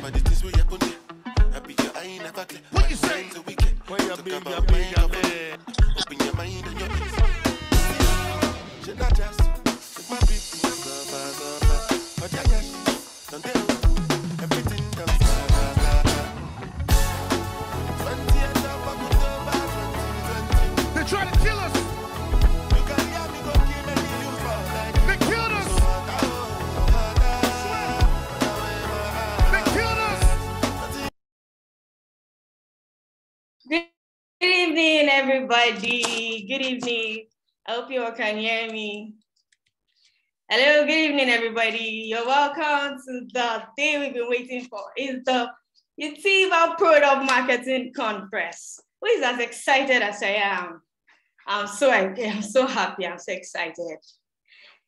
What you say? Open your mind and your ears. Should not just my people but don't tell everything comes 20 and up, 2020. They're trying to kill us. You can hear me go kill me, you fall like they killed us. They killed us. Good evening, everybody. Good evening. I hope you all can hear me. Hello, good evening, everybody. You're welcome to the day we've been waiting for. It's the Utiva Product Marketing Conference. Who is as excited as I am? I'm so happy, I'm so excited.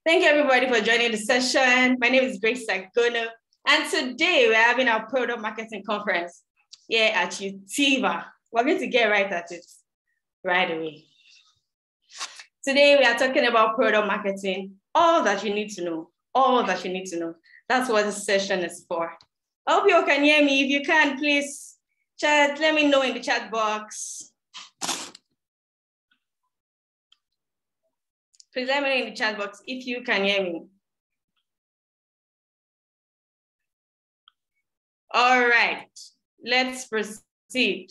Thank you, everybody, for joining the session. My name is Grace Sagono, and today we're having our Product Marketing Conference here at Utiva. We're going to get right at it right away. Today, we are talking about product marketing, all that you need to know, all that you need to know. That's what this session is for. I hope you all can hear me. If you can, please chat, let me know in the chat box. Please let me know in the chat box if you can hear me. All right, let's proceed.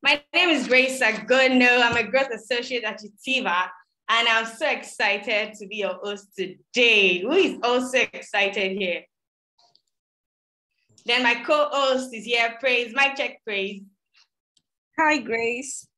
My name is Grace Sagono. I'm a growth associate at Utiva, and I'm so excited to be your host today. Who is also excited here? Then my co-host is here, Praise. Mic check, Praise. Hi, Grace.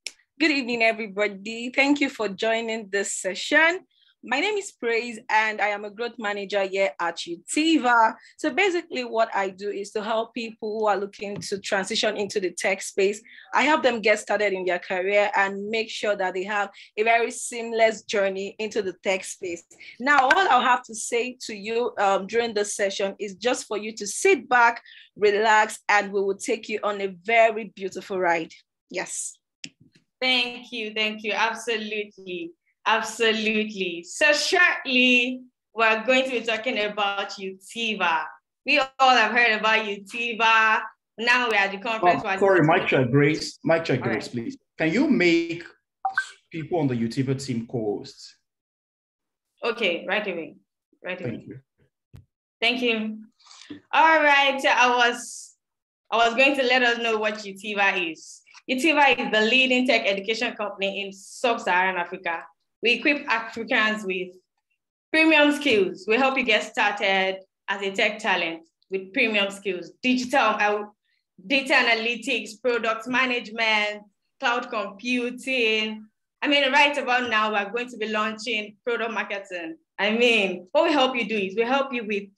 Good evening, everybody. Thank you for joining this session. My name is Praise, and I am a growth manager here at Utiva. So basically what I do is to help people who are looking to transition into the tech space. I help them get started in their career and make sure that they have a very seamless journey into the tech space. Now, all I'll have to say to you during this session is just for you to sit back, relax, and we will take you on a very beautiful ride. Yes. Thank you, absolutely. Absolutely. So shortly, we're going to be talking about Utiva. We all have heard about Utiva. Now we're at the conference. Sorry, mic check, Grace. Mic check, Grace, right, please. Can you make people on the Utiva team co-hosts? Okay, right away. Thank you. Thank you. All right, I was going to let us know what Utiva is. Utiva is the leading tech education company in sub-Saharan Africa. We equip Africans with premium skills. We help you get started as a tech talent with premium skills, digital data analytics, product management, cloud computing. Right about now, we're going to be launching product marketing. What we help you do is we help you with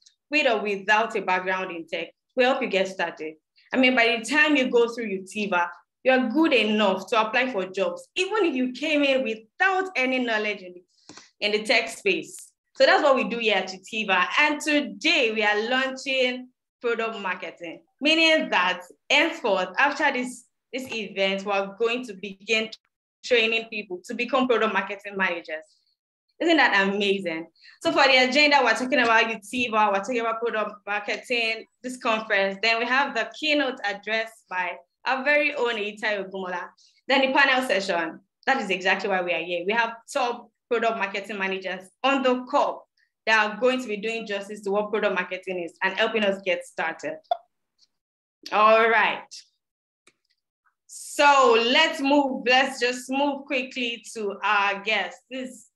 or without a background in tech. We help you get started. By the time you go through Utiva, you're good enough to apply for jobs, even if you came in without any knowledge in the tech space. So that's what we do here at Utiva. And today we are launching product marketing, meaning that henceforth, after this event, we're going to begin training people to become product marketing managers. Isn't that amazing? So for the agenda, we're talking about Utiva, we're talking about product marketing, this conference. Then we have the keynote address by our very own Itai Ogumola. Then the panel session, that is exactly why we are here. We have top product marketing managers on the call that are going to be doing justice to what product marketing is and helping us get started. All right. So let's just move quickly to our guest. This is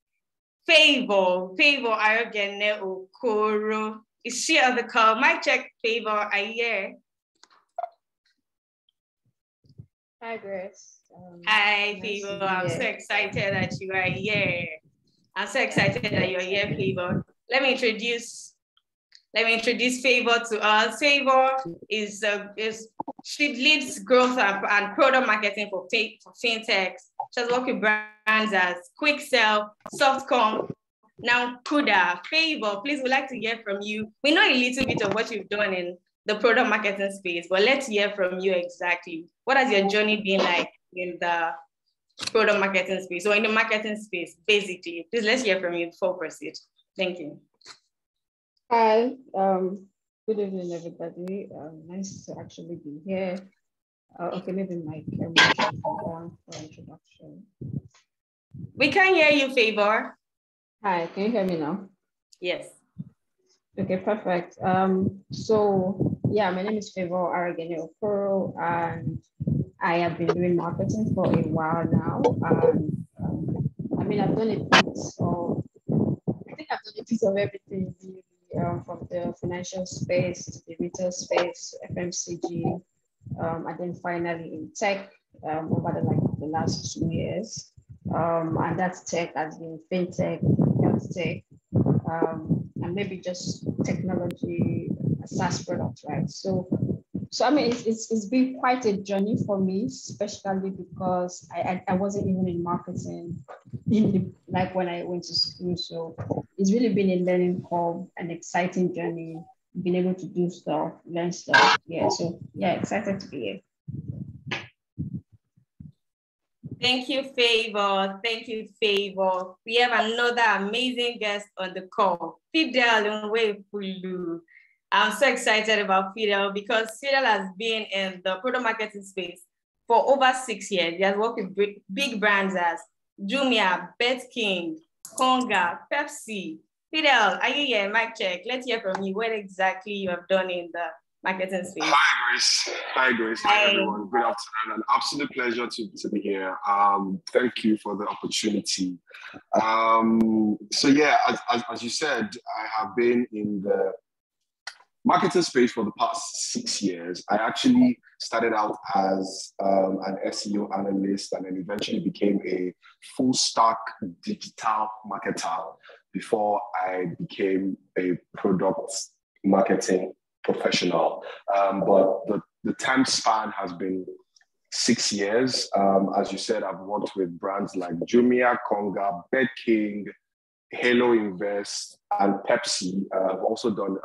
Favour Aroghene Okoro. Is she on the call? Mic check, Favour, are you here? Hi, Grace. Hi, Favour. I'm so excited that you are here. I'm so excited that you're here, Favour. Let me introduce Favour to us. Favour she leads growth and product marketing for fintechs. She has worked with brands as Quicksell, Softcom, now Kuda. Favour, please, we'd like to hear from you. We know a little bit of what you've done in the product marketing space, but let's hear from you exactly. What has your journey been like in the product marketing space or in the marketing space, basically? Please, let's hear from you before we proceed. Thank you. Hi, good evening, everybody. Nice to actually be here. Okay, maybe my camera should be on for introduction. We can hear you, Favour. Hi, can you hear me now? Yes. Okay, perfect. So yeah, my name is Favour Aroghene Okoro, and I have been doing marketing for a while now. And I mean, I've done a bit of, I think I've done a bit of everything, really, from the financial space to the retail space, FMCG, and then finally in tech over the last 2 years. And that's tech has been fintech, health tech, and maybe just technology, SaaS products, right? So I mean, it's been quite a journey for me, especially because I wasn't even in marketing like when I went to school. So it's really been a learning curve, an exciting journey, being able to do stuff, learn stuff. Yeah. So yeah, excited to be here. Thank you, Favour. Thank you, Favour. We have another amazing guest on the call, Fidel Nwaefulu. I'm so excited about Fidel because Fidel has been in the product marketing space for over 6 years. He has worked with big brands as Jumia, Bet King, Konga, Pepsi. Fidel, are you here? Mic check. Let's hear from you. What exactly you have done in the marketing space? Hi, Grace. Hi, Grace. Hi, everyone. Good afternoon. An absolute pleasure to be here. Thank you for the opportunity. So yeah, as you said, I have been in the marketing space for the past 6 years. I actually started out as an SEO analyst and then eventually became a full stack digital marketer before I became a product marketing professional. But the time span has been 6 years. As you said, I've worked with brands like Jumia, Konga, Bet King, Halo Invest, and Pepsi. I've also done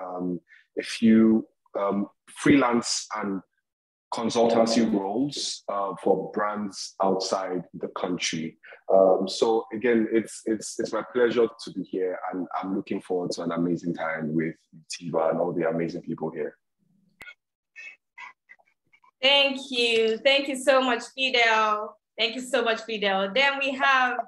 a few freelance and consultancy roles for brands outside the country. So again, it's my pleasure to be here, and I'm looking forward to an amazing time with Tiva and all the amazing people here. Thank you. Thank you so much, Fidel. Thank you so much, Fidel. Then we have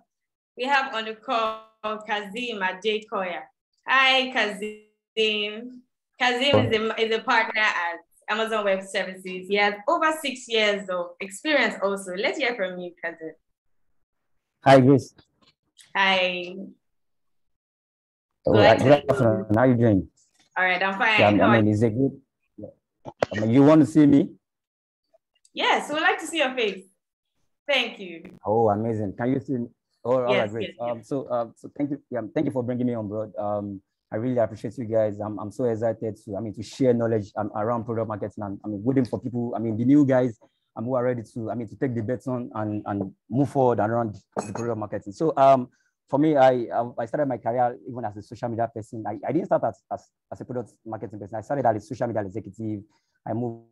on the call Kazeem Adekoya. Hi, Kazeem. Kazeem is a partner at Amazon Web Services. He has over 6 years of experience also. Let's hear from you, Kazeem. Hi, Grace. Hi. Good afternoon. How are you doing? All right, I'm fine. Yeah, I mean, is it good? I mean, you want to see me? Yes, we'd like to see your face. Thank you. Oh, amazing. Can you see me? Oh, all right, great. Yes. So thank you. Yeah, thank you for bringing me on board. I really appreciate you guys. I'm so excited to share knowledge around product marketing, and waiting for people. The new guys who are ready to take the baton and move forward around the product marketing. So for me, I started my career even as a social media person. I didn't start as a product marketing person. I started as a social media executive. I moved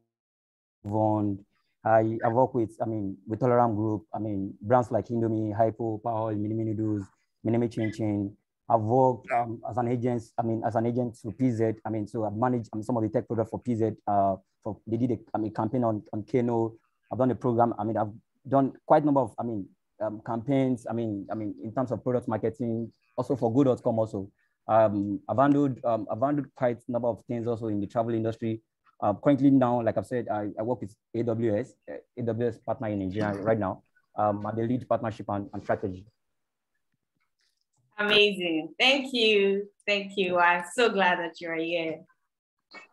on. I work with Tolerant Group, brands like Indomie, Hypo, Power, Mini Noodles, Minimi Chin. I've worked as an agent, to PZ. So I've managed some of the tech products for PZ. They did a campaign on Kano. I've done a program. I've done quite a number of campaigns. In terms of product marketing, also for Go.com. Also, I've handled quite a number of things also in the travel industry. Currently now, like I've said, I work with AWS partner in Nigeria right now. I'm the lead partnership and strategy. Amazing. Thank you. Thank you. I'm so glad that you're here.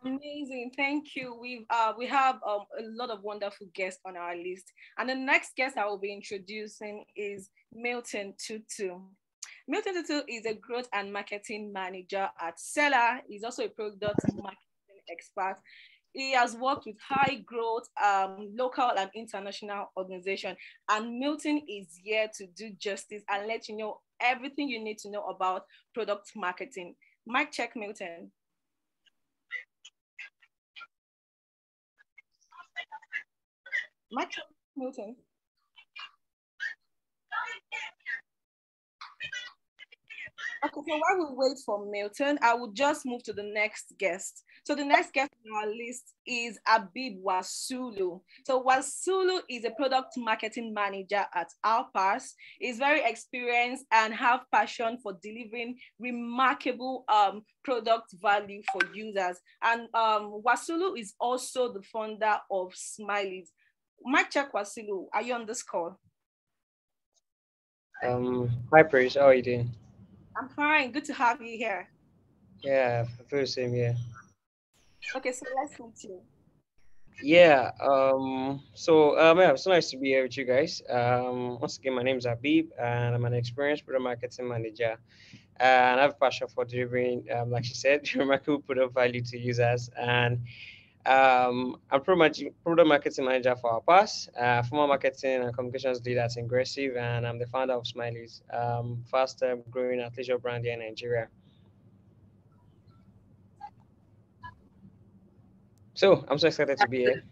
Amazing. Thank you. We have a lot of wonderful guests on our list. And the next guest I will be introducing is Milton Tutu. Milton Tutu is a growth and marketing manager at Selar. He's also a product marketing expert. He has worked with high growth, local and international organizations. And Milton is here to do justice and let you know everything you need to know about product marketing. Mic check, Milton. Mic check, Milton. Okay, so while we wait for Milton, I will just move to the next guest. So the next guest on our list is Habib Wasulu. So Wasulu is a product marketing manager at Ourpass. He's very experienced and have passion for delivering remarkable product value for users. And Wasulu is also the founder of Smileys. Mic check, Wasulu. Are you on this call? Hi, Praise. How are you doing? I'm fine. Good to have you here. Yeah, I feel the same. Yeah. Okay, so let's continue. Yeah. Yeah, it's so nice to be here with you guys. Once again, my name is Habib, and I'm an experienced product marketing manager, and I have a passion for delivering, like she said, remarkable product value to users. And I'm product marketing manager for Ourpass, former marketing and communications lead at Ingressive, and I'm the founder of Smileys, fast growing athleisure brand here in Nigeria. So I'm so excited to be here.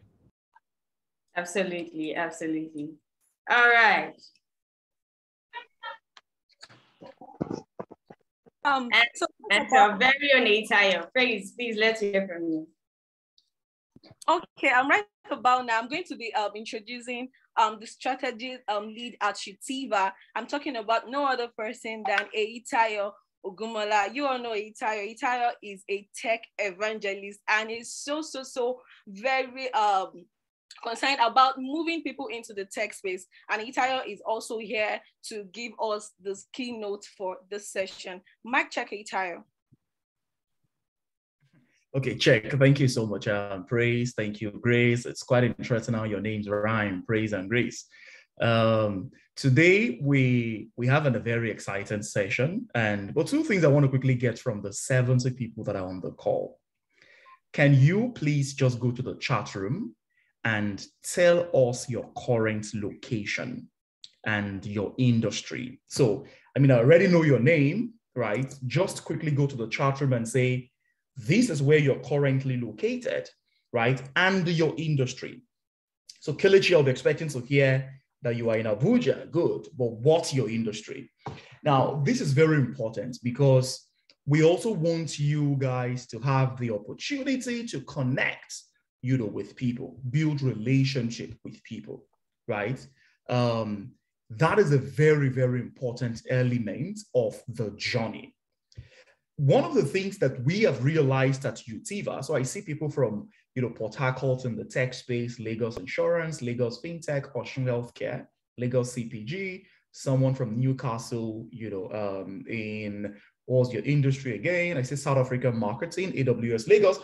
Absolutely, absolutely. All right. And our very own Itayo, please let's hear from you. Okay, I'm right about now. I'm going to be introducing the strategy lead at Utiva. I'm talking about no other person than Itayo Ogumola. You all know Itayo. Itayo is a tech evangelist and is so very concerned about moving people into the tech space. And Itayo is also here to give us this keynote for this session. Mic check, Itayo. Okay, check. Thank you so much, Praise. Thank you, Grace. It's quite interesting how your names rhyme, Praise and Grace. Today, we have a very exciting session. But two things I want to quickly get from the 70 people that are on the call. Can you please just go to the chat room and tell us your current location and your industry? So, I already know your name, right? Just quickly go to the chat room and say, this is where you're currently located, right? And your industry. So Kelechi, I'll be expecting to hear that you are in Abuja, good, but what's your industry? Now, this is very important because we also want you guys to have the opportunity to connect, with people, build relationship with people, right? That is a very, very important element of the journey. One of the things that we have realized at Utiva, so I see people from, Port Harcourt in the tech space, Lagos Insurance, Lagos FinTech, Ocean Healthcare, Lagos CPG, someone from Newcastle, in what was your industry again? I say South African marketing, AWS Lagos.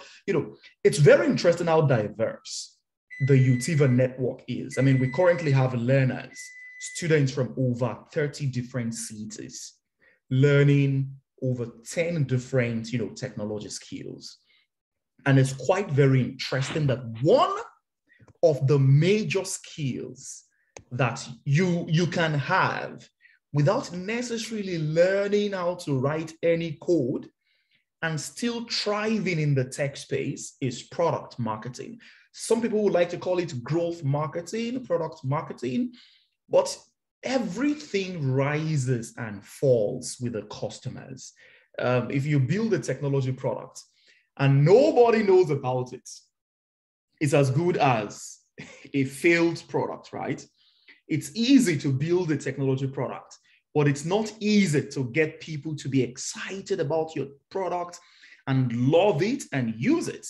It's very interesting how diverse the Utiva network is. We currently have learners, students from over 30 different cities, learning over 10 different, technology skills. And it's quite very interesting that one of the major skills that you can have without necessarily learning how to write any code and still thriving in the tech space is product marketing. Some people would like to call it growth marketing, product marketing, but everything rises and falls with the customers. If you build a technology product and nobody knows about it, it's as good as a failed product, right? It's easy to build a technology product, but it's not easy to get people to be excited about your product and love it and use it.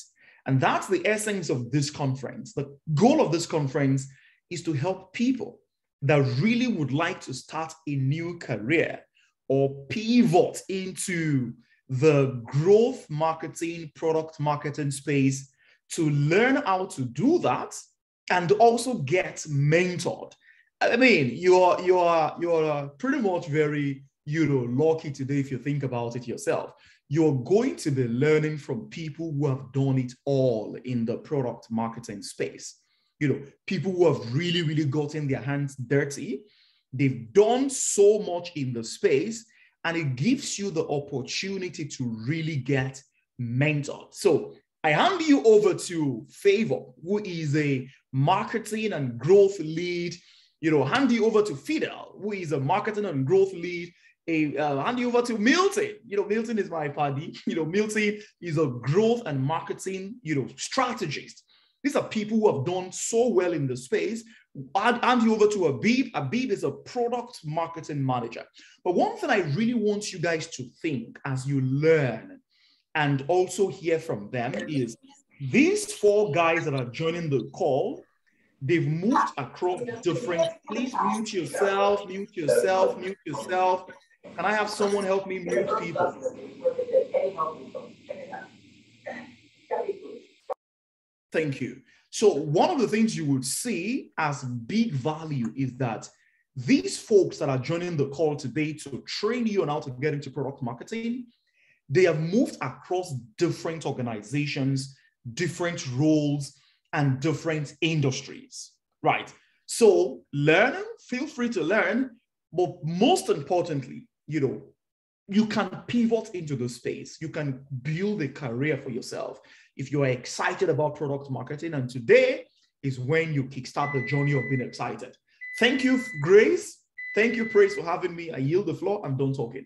And that's the essence of this conference. The goal of this conference is to help people that really would like to start a new career or pivot into the growth marketing, product marketing space to learn how to do that and also get mentored. You are pretty much very, lucky today if you think about it yourself. You're going to be learning from people who have done it all in the product marketing space. People who have really, really gotten their hands dirty. They've done so much in the space, and it gives you the opportunity to really get mentored. So I hand you over to Favour, who is a marketing and growth lead. Hand you over to Fidel, who is a marketing and growth lead hand you over to Milton. Milton is my buddy. Milton is a growth and marketing, strategist. These are people who have done so well in the space. I'll hand you over to Habib. Habib is a product marketing manager. But one thing I really want you guys to think as you learn and also hear from them is these 4 guys that are joining the call, they've moved across different, please mute yourself. Can I have someone help me mute people? Thank you. So one of the things you would see as big value is that these folks that are joining the call today to train you on how to get into product marketing, they have moved across different organizations, different roles, and different industries, right? So learn, feel free to learn, but most importantly, you can pivot into the space. You can build a career for yourself if you are excited about product marketing, and today is when you kickstart the journey of being excited. Thank you, Grace. Thank you, Praise, for having me. I yield the floor. I'm done talking.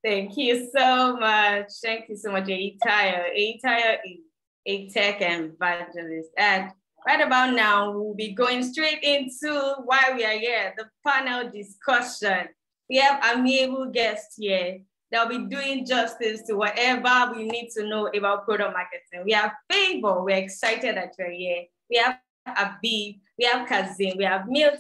Thank you so much. Thank you so much, Adekoya. Adekoya is a tech evangelist. And right about now, we'll be going straight into why we are here, the panel discussion. We have amiable guests here that will be doing justice to whatever we need to know about product marketing. We have Favour. We're excited that you're here. We have Habib, we have Kazeem, we have Milton,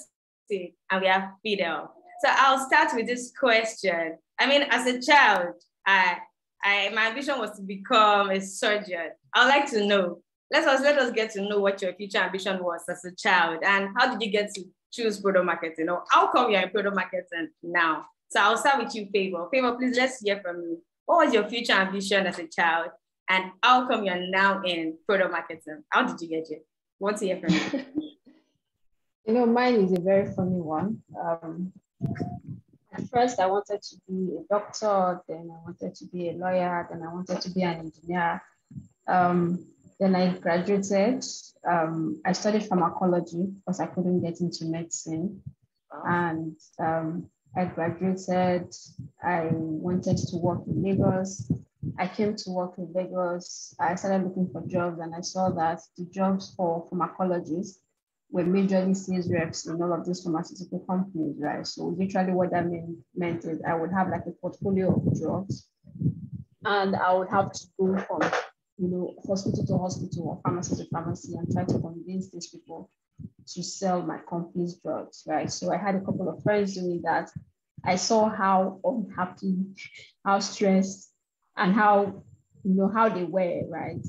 and we have Fidel. So I'll start with this question. I mean, as a child, my ambition was to become a surgeon. I'd like to know, let us get to know what your future ambition was as a child, and how did you get to choose product marketing, or how come you're in product marketing now? So I'll start with you, Favour. Favour, please, let's hear from you. What was your future ambition as a child, and how come you're now in product marketing? How did you get it? What's here from you? Mine is a very funny one. At first, I wanted to be a doctor, then I wanted to be a lawyer, then I wanted to be an engineer. Then I graduated. I studied pharmacology because I couldn't get into medicine. And I graduated. I wanted to work in Lagos. I came to work in Lagos. I started looking for jobs, and I saw that the jobs for pharmacologists were majorly sales reps in all of these pharmaceutical companies, right? So literally what that meant is I would have like a portfolio of drugs, and I would have to go from hospital to hospital or pharmacy to pharmacy and try to convince these people to sell my company's drugs, right? So I had a couple of friends doing that. I saw how unhappy, how stressed, and how they were, right?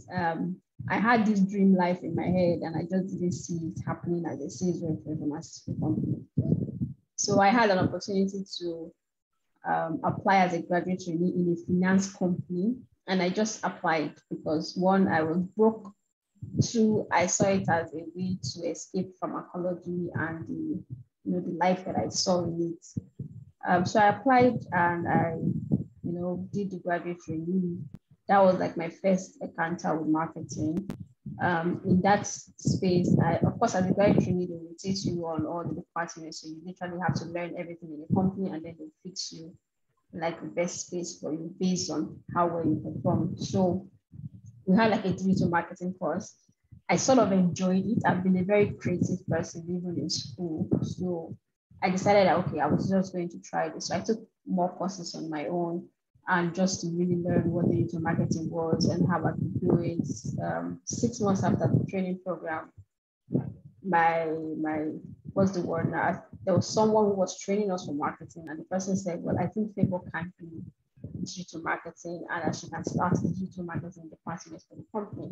I had this dream life in my head, and I just didn't see it happening as a sales rep for a pharmaceutical company. So I had an opportunity to apply as a graduate trainee in a finance company, and I just applied because 1, I was broke. 2, I saw it as a way to escape pharmacology and the life that I saw in it. So I applied, and I did the graduate trainee. That was like my first encounter with marketing. In that space, of course, as a graduate trainee, they will teach you on all the departments. So you literally have to learn everything in the company, and then they'll fix you like the best space for you based on how well you perform. So we had like a digital marketing course. I sort of enjoyed it. I've been a very creative person even in school. So I decided that, okay, I was just going to try this. So I took more courses on my own, and just to really learn what digital marketing was and how I could do it. 6 months after the training program, what's the word now? There was someone who was training us for marketing, and the person said, well, I think Favour can do digital marketing, and I should can start the digital marketing department for the company.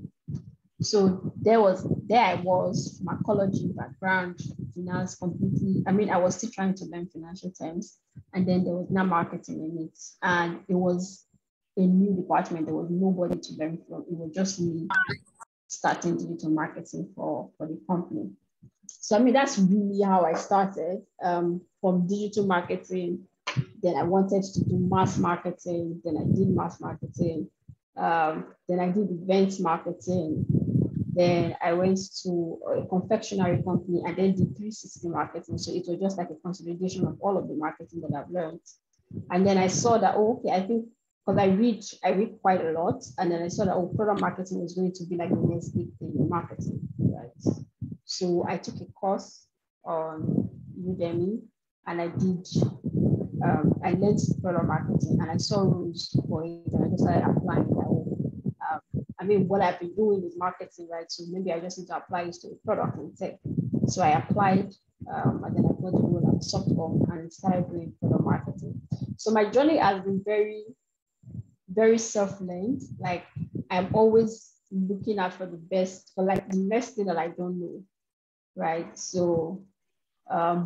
So there I was, pharmacology background, finance completely. I mean, I was still trying to learn financial terms, and then there was no marketing in it. And it was a new department. There was nobody to learn from. It was just me starting digital marketing for the company. So, I mean, that's really how I started from digital marketing. Then I wanted to do mass marketing. Then I did mass marketing. Then I did events marketing. Then I went to a confectionery company and then did 360 marketing. So it was just like a consolidation of all of the marketing that I've learned. And then I saw that, oh, okay, I think, because I read quite a lot. And then I saw that, oh, product marketing was going to be like the next big thing in marketing, right? So I took a course on Udemy and I learned product marketing and I saw rules for it and I just started applying that. I mean, what I've been doing is marketing, right? So maybe I just need to apply it to a product and tech. So I applied and then I got to role at software and started doing product marketing. So my journey has been very, very self-learned. Like I'm always looking out for the best, for like the next thing that I don't know, right? So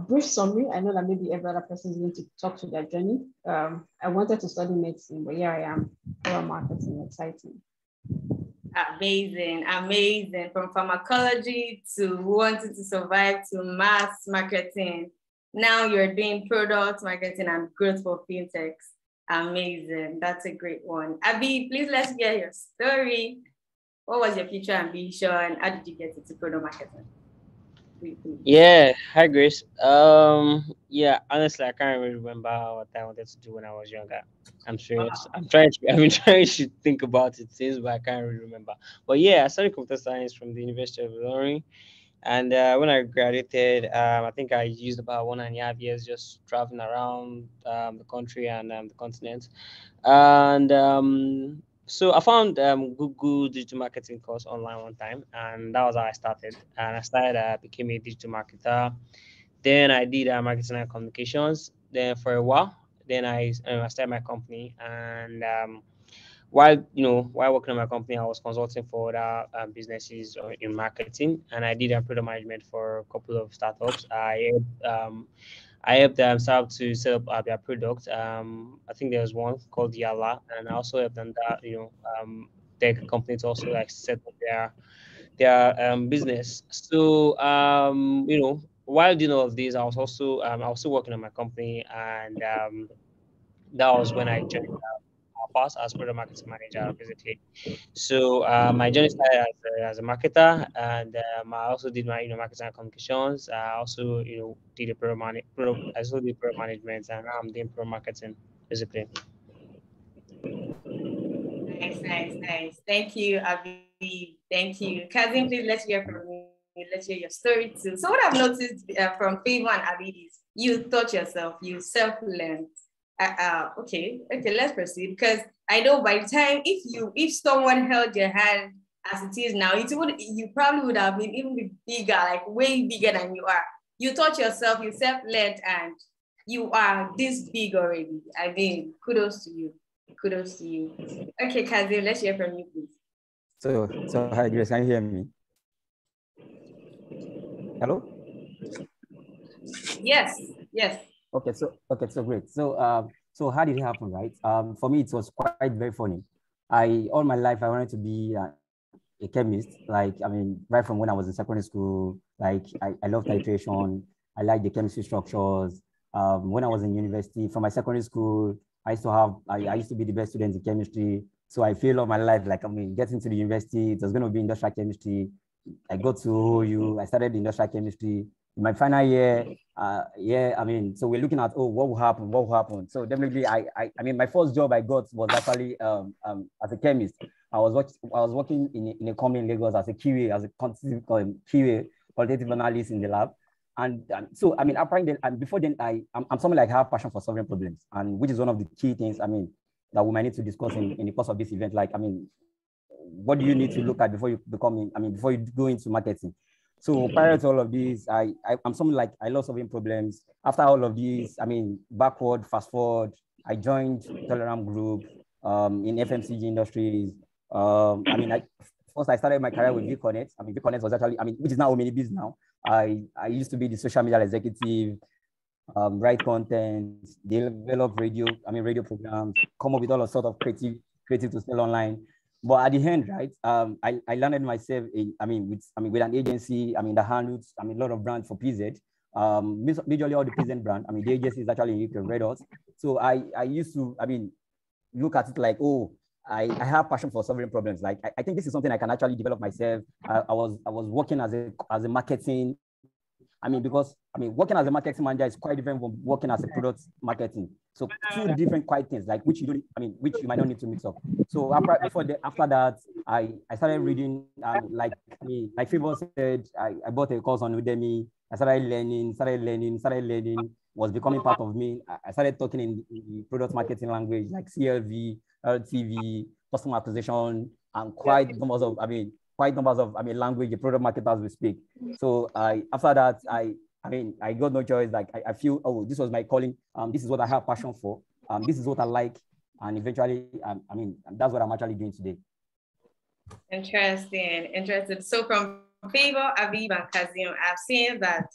brief summary, I know that maybe every other person is going to talk to their journey. I wanted to study medicine, but here I am, product marketing, exciting. Amazing, amazing. From pharmacology to wanting to survive to mass marketing. Now you're doing product marketing and growth for fintechs. Amazing. That's a great one. Abi, please let's hear your story. What was your future ambition? How did you get into product marketing? Yeah, hi Grace. Yeah, honestly, I can't really remember what I wanted to do when I was younger. I'm serious. I've been trying to think about it since, but I can't really remember. But yeah, I studied computer science from the University of Ilorin, and when I graduated, I think I used about 1.5 years just traveling around the country and the continent, and so I found Google digital marketing course online one time, and that was how I started. And I started, became a digital marketer. Then I did marketing and communications. Then for a while, then I started my company. And while working on my company, I was consulting for other businesses in marketing, and I did product management for a couple of startups. I helped them start up to set up their product. I think there was one called Yala, and I also helped them that tech company to also like set up their business. So while doing all of this, I was still working on my company, and that was when I joined Ourpass as product marketing manager, basically. So my journey started as a marketer, and I also did my marketing and communications. I also did I also did product management, and now I'm doing product marketing basically. Nice, nice, nice. Thank you, Abi. Thank you. Kazeem, please let's hear from you. Let's hear your story too. So what I've noticed from Favour and Abi is you taught yourself, you self-learned. Okay, let's proceed, because I know by the time if someone held your hand as it is now, you probably would have been even bigger, like way bigger than you are. You taught yourself, you self-led, and you are this big already. I mean, kudos to you. Kudos to you. Okay, Kazeem, let's hear from you, please. So hi Grace, can you hear me? Hello? Yes, yes. Okay, so great. So how did it happen, right? For me, it was quite very funny. All my life I wanted to be a chemist. Like, I mean, right from when I was in secondary school, like I love titration. I like the chemistry structures. When I was in university, from my secondary school, I used to be the best student in chemistry. So I feel all my life, like, I mean, getting to the university, it was going to be industrial chemistry. I got to OU, I started industrial chemistry. In my final year, I mean, so we're looking at, what will happen? So definitely, I mean, my first job I got was actually as a chemist. I was working in a company in Lagos as a QA, as a QA, qualitative analyst in the lab. And so, I mean, apparently, and before then, I'm someone like have passion for solving problems, and which is one of the key things, I mean, that we might need to discuss in the course of this event. Like, I mean, what do you need to look at before you before you go into marketing? So prior to all of these, I'm someone like, I love solving problems. After all of these, I mean, fast forward, I joined Telegram Group in FMCG industries. I mean, first I started my career with VConnect. I mean, VConnect was actually, I mean, which is now Omnibiz now. I used to be the social media executive, write content, develop radio programs, come up with all the sort of creative to sell online. But at the end, right, I landed myself with an agency, that handles, a lot of brands for PZ. Majorly all the PZ brand. I mean, the agency is actually in UK, Red Hot. So I used to, look at it like, I have passion for solving problems. Like I think this is something I can actually develop myself. I was working as a marketing. Working as a marketing manager is quite different from working as a product marketing. So two different quite things, like which you might not need to mix up. So after that, I started reading. Like Favour said, I bought a course on Udemy. I started learning. Was becoming part of me. I started talking in the product marketing language like CLV, LTV, customer acquisition, and quite numbers of language the product marketers will speak. So after that, I got no choice. Like I feel, oh, this was my calling. This is what I have passion for. This is what I like, and eventually, that's what I'm actually doing today. Interesting. So from Favour, Habib, and Kazeem, I've seen that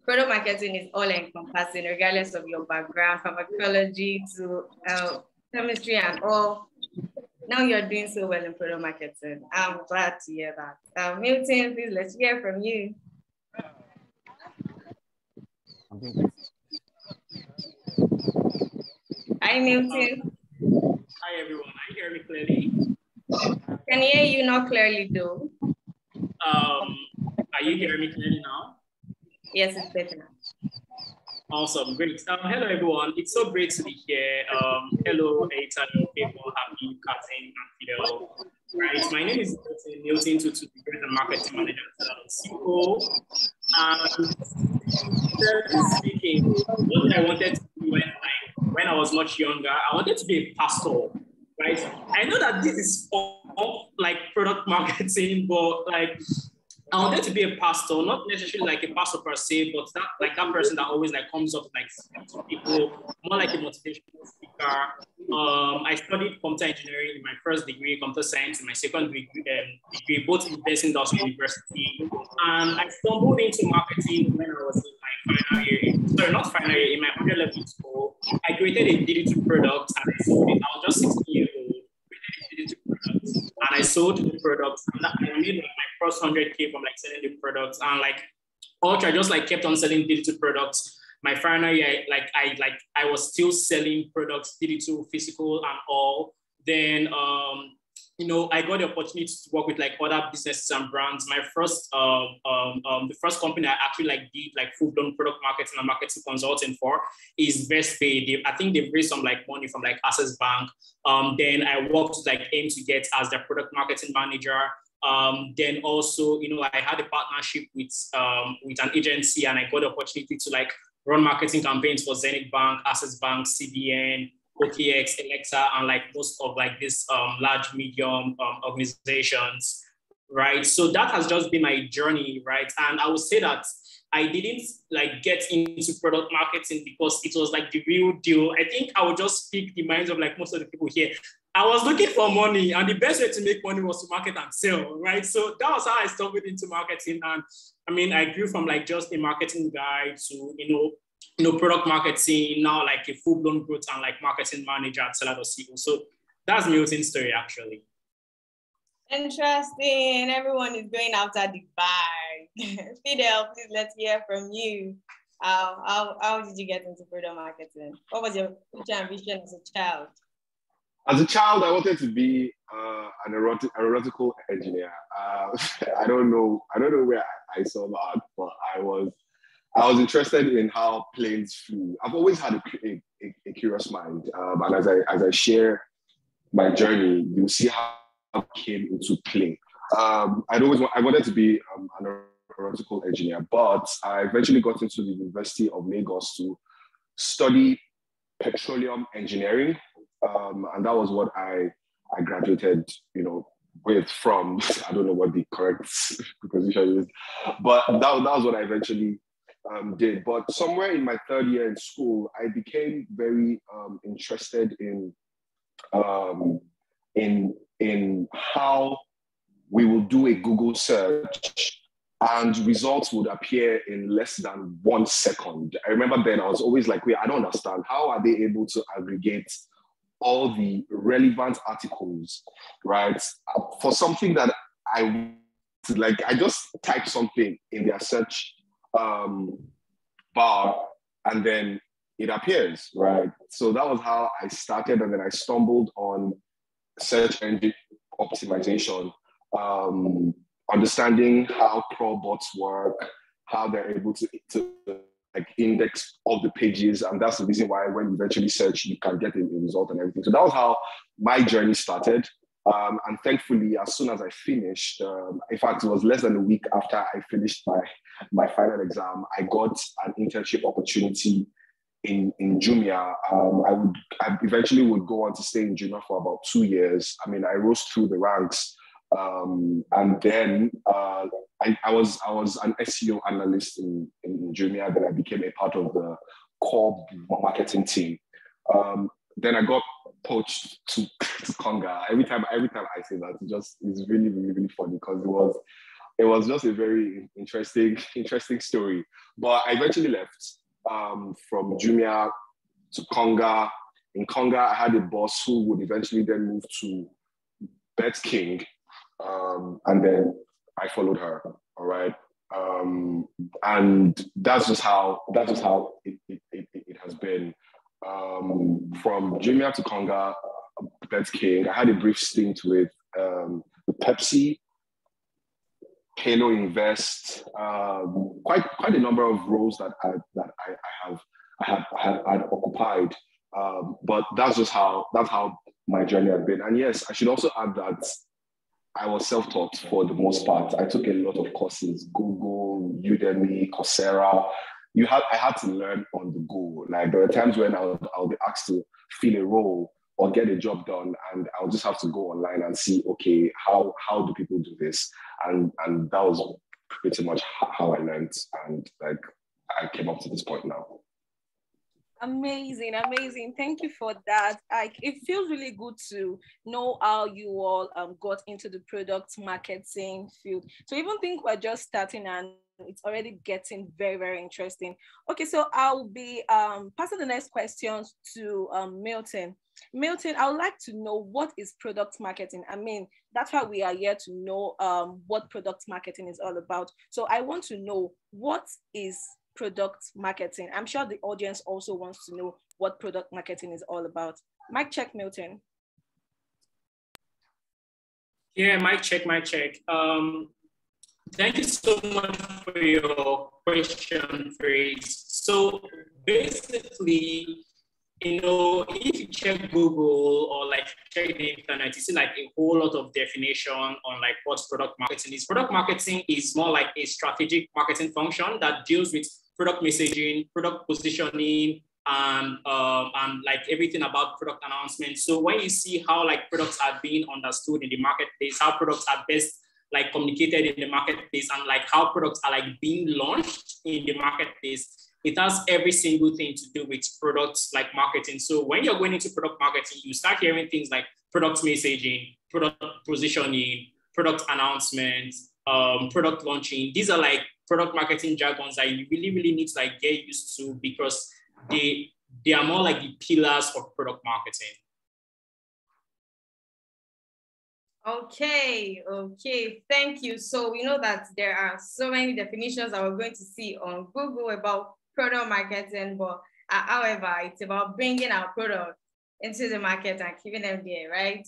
product marketing is all encompassing, regardless of your background, pharmacology to chemistry and all. Now you're doing so well in product marketing. I'm glad to hear that. Milton, please, let's hear from you. Hi, Milton. Hi, everyone. Can you hear me clearly? Can hear you not clearly, though. Are you hearing me clearly now? Yes, it's better now. Awesome, great. Hello, everyone. It's so great to be here. Hello, Adekoya, Favour, Habib, Kazeem, and Fidel. Right, my name is Milton Tutu, the marketing manager at Selar. And speaking, what I wanted to do when I was much younger, I wanted to be a pastor. Right, I know that this is all like product marketing, but like I wanted to be a pastor, not necessarily like a pastor per se, but that person that always like comes up like speaks to people, more like a motivational speaker. I studied computer engineering in my first degree, computer science in my second degree, both in Best Industrial University. And I stumbled into marketing when I was in my final year. Sorry, not final year, in my underlevel school. I created a digital product and I sold it. I was just 16 years old. And I sold the products, and I made like my first 100K from like selling the products, and like I just like kept on selling digital products. My final year, I was still selling products, digital, physical, and all. Then I got the opportunity to work with like other businesses and brands. My first the first company I actually like did like full-blown product marketing and marketing consulting for is Vestpay. I think they've raised some like money from like Access Bank. Then I worked like Aim to Get as their product marketing manager. Then also, I had a partnership with an agency, and I got the opportunity to like run marketing campaigns for Zenith Bank, Access Bank, CBN, OKX, Alexa, and like most of like this large, medium organizations, right? So that has just been my journey, right? And I would say that I didn't like get into product marketing because it was like the real deal. I think I would just speak the minds of like most of the people here. I was looking for money, and the best way to make money was to market and sell, right? So that was how I stumbled into marketing. And I grew from like just a marketing guy to, product marketing, now like a full-blown growth and like marketing manager at Selar. So that's Milton's story, actually. Interesting. Everyone is going after the bag. Fidel, please let's hear from you. How did you get into product marketing? What was your future ambition as a child? As a child, I wanted to be an aeronautical engineer. I don't know where I saw that, but I was interested in how planes flew. I've always had a curious mind, and as I share my journey, you'll see how I came into play. I wanted to be an aeronautical engineer, but I eventually got into the University of Lagos to study petroleum engineering, and that was what I graduated, from. I don't know what the correct preposition is, but that was what I eventually did. But somewhere in my third year in school, I became very interested in how we will do a Google search and results would appear in less than 1 second. I remember then I was always like, wait, I don't understand. How are they able to aggregate all the relevant articles, right? For something that I just type something in their search bar and then it appears, right? So that was how I started, and then I stumbled on search engine optimization, understanding how crawl bots work, how they're able to like index all the pages. And that's the reason why when you eventually search, you can get a result and everything. So that was how my journey started. And thankfully, as soon as I finished, in fact, it was less than a week after I finished my final exam, I got an internship opportunity in Jumia. I eventually would go on to stay in Jumia for about 2 years. I mean, I rose through the ranks. And then I was an SEO analyst in Jumia. Then I became a part of the core marketing team. Then I got poached to Conga. Every time I say that, it's really, really, really funny because it was just a very interesting story. But I eventually left from Jumia to Conga. In Conga, I had a boss who would eventually then move to Bet King. And then I followed her. All right. And that's just how it has been. From Jumia to Conga, Bet King. I had a brief stint with Pepsi, Halo Invest, quite a number of roles that I had occupied. But that's how my journey has been. And yes, I should also add that I was self-taught for the most part. I took a lot of courses, Google, Udemy, Coursera. I had to learn on the go. Like there were times when I'll be asked to fill a role or get a job done, and I'll just have to go online and see, okay, how do people do this? And that was pretty much how I learned, and like I came up to this point now. Amazing. Thank you for that. It feels really good to know how you all got into the product marketing field. So even think we're just starting and it's already getting very, very interesting. Okay, so I'll be passing the next questions to Milton. Milton, I would like to know, what is product marketing? I mean, that's why we are here, to know what product marketing is all about. So I want to know, what is product marketing? I'm sure the audience also wants to know what product marketing is all about. Mic check, Milton. Yeah, mic check. Thank you so much for your question, Grace. So basically, if you check Google or like check the internet, you see like a whole lot of definition on like what product marketing is. Product marketing is more like a strategic marketing function that deals with product messaging, product positioning, and like everything about product announcement. So when you see how like products are being understood in the marketplace, how products are best like communicated in the marketplace, and like how products are like being launched in the marketplace, it has every single thing to do with products like marketing. So when you're going into product marketing, you start hearing things like product messaging, product positioning, product announcements, product launching. These are like product marketing jargons that you really, really need to like get used to, because they are more like the pillars of product marketing. Okay, thank you. So we know that there are so many definitions that we're going to see on Google about product marketing, but however, it's about bringing our product into the market and keeping them there, right,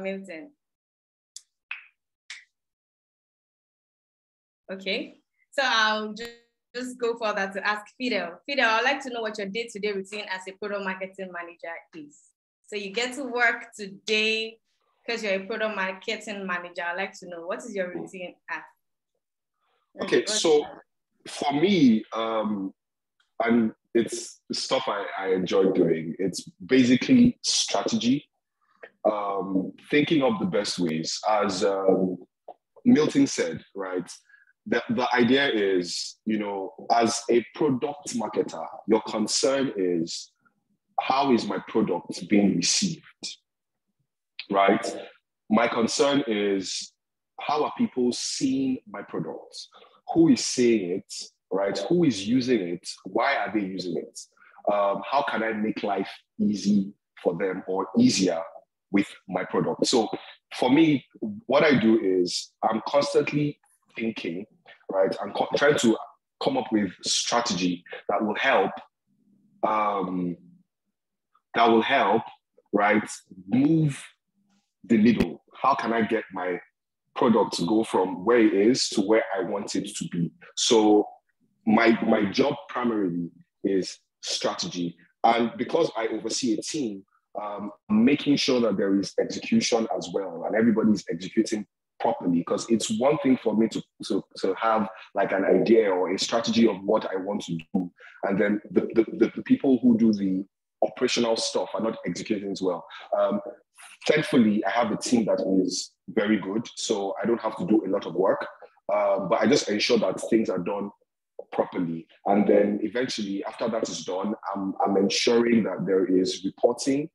Milton? Okay, so I'll just go further to ask Fidel. Fidel, I'd like to know what your day-to-day routine as a product marketing manager is. So you get to work today because you're a product marketing manager. I'd like to know, what is your routine at? Okay, so for me, and it's stuff I enjoy doing. It's basically strategy, thinking of the best ways. As Milton said, right? The idea is, as a product marketer, your concern is, how is my product being received, right? My concern is, how are people seeing my product? Who is seeing it, right? Who is using it? Why are they using it? How can I make life easy for them or easier with my product? So for me, what I do is I'm constantly thinking, right? I'm trying to come up with strategy that will help, right? Move the middle. How can I get my product to go from where it is to where I want it to be? So my job primarily is strategy. And because I oversee a team, making sure that there is execution as well, and everybody's executing properly, because it's one thing for me to have like an idea or a strategy of what I want to do, and then the people who do the operational stuff are not executing as well. Thankfully, I have a team that is very good, so I don't have to do a lot of work, but I just ensure that things are done properly. And then eventually, after that is done, I'm ensuring that there is reporting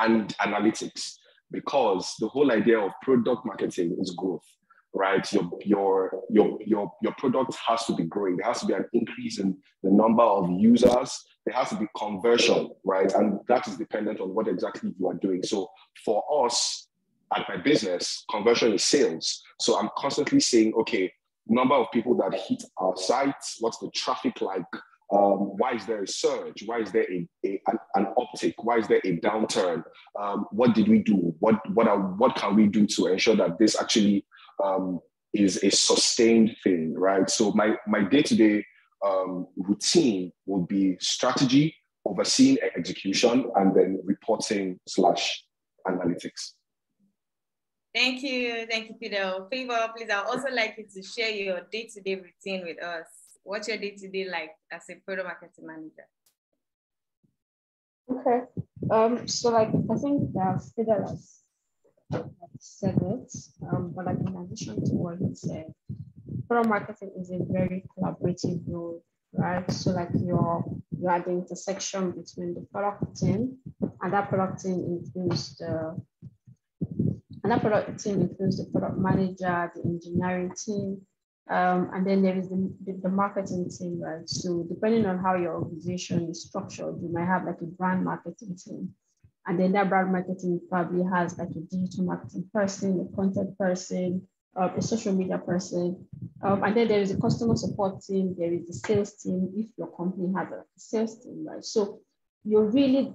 and analytics, because the whole idea of product marketing is growth, right? Your product has to be growing. There has to be an increase in the number of users. There has to be conversion, right? And that is dependent on what exactly you are doing. So for us at my business, conversion is sales. So I'm constantly saying, okay, number of people that hit our sites, what's the traffic like? Why is there a surge? Why is there an uptick? Why is there a downturn? What did we do? What can we do to ensure that this actually is a sustained thing, right? So my day-to-day routine will be strategy, overseeing execution, and then reporting / analytics. Thank you, Fidel. Favour, please, I'd also like you to share your day-to-day routine with us. What's your day-to-day like as a product marketing manager? Okay. So like I think Fidel has said it, but like in addition to what he said, product marketing is a very collaborative role, right? So like you're at the intersection between the product team, and that product team includes the product manager, the engineering team, and then there is the marketing team, right? So depending on how your organization is structured, you might have like a brand marketing team. And then that brand marketing probably has like a digital marketing person, a content person, a social media person. And then there is a customer support team, there is a sales team, if your company has a sales team, right? So you're really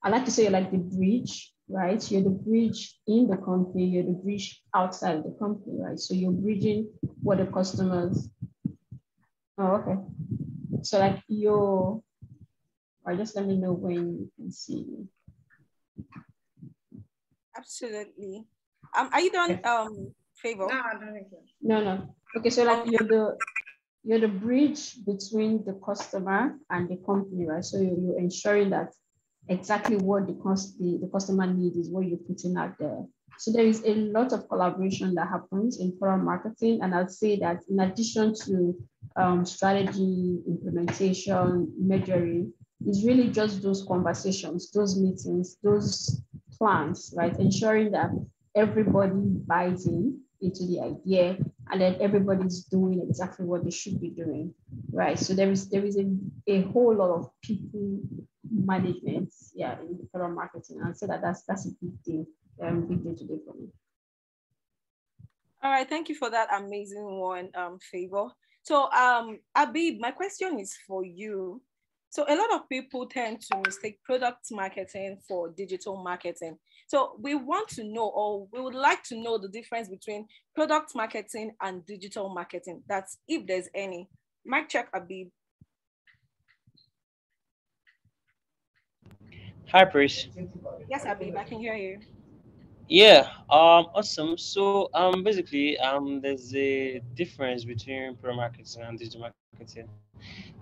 I like to say you're like the bridge, right? You're the bridge in the company, you're the bridge outside of the company, right? So you're bridging what the customers, okay. So like or just let me know when you can see me. Absolutely. Are you done, Favour? No, I don't think so. No. Okay, so like you're the bridge between the customer and the company, right? So you're ensuring that exactly what the customer needs is what you're putting out there. So there is a lot of collaboration that happens in product marketing. And I'd say that in addition to strategy, implementation, measuring, it's really just those conversations, those meetings, those plans, right? Ensuring that everybody buys into the idea, and then everybody's doing exactly what they should be doing, right? So there is a whole lot of people management, in product marketing. I'd say that's a big thing, big day today for me. All right, thank you for that amazing one, Favour. So, Abib, my question is for you. So a lot of people tend to mistake product marketing for digital marketing. So we want to know, or we would like to know, the difference between product marketing and digital marketing. That's if there's any. Mic check, Abib. Hi, Praise. Yes, Abib, I can hear you. Yeah, awesome. So, basically, there's a difference between pro marketing and digital marketing.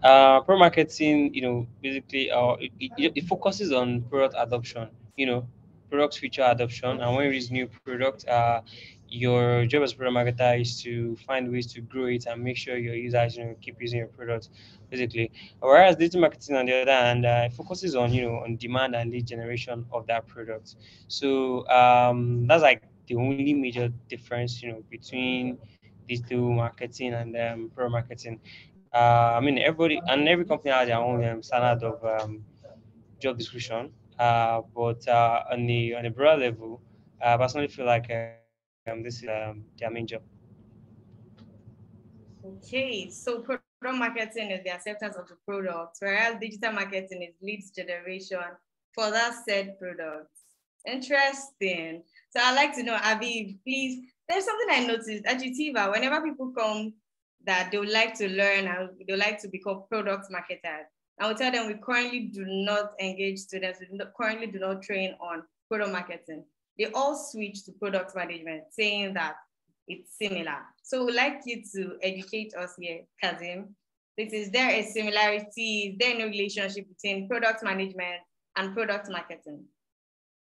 Pro marketing, basically, it focuses on product adoption, product feature adoption. And when you release new product, your job as a product marketer is to find ways to grow it and make sure your users, keep using your product, basically. Whereas digital marketing, on the other hand, it focuses on, on demand and lead generation of that product. So that's like the only major difference, between digital marketing and pro marketing. I mean, every company has their own standard of job description. But on a broader level, I personally feel like this is their main job. Okay, so product marketing is the acceptance of the product, whereas digital marketing is leads generation for that said product. Interesting. So I'd like to know, Abib, please, there's something I noticed at Utiva, whenever people come that they would like to learn and they would like to become product marketers, I will tell them we currently do not engage students, we currently do not train on product marketing. They all switch to product management, saying that it's similar. So we'd like you to educate us here, Kazeem. Is there a similarity? Is there no relationship between product management and product marketing?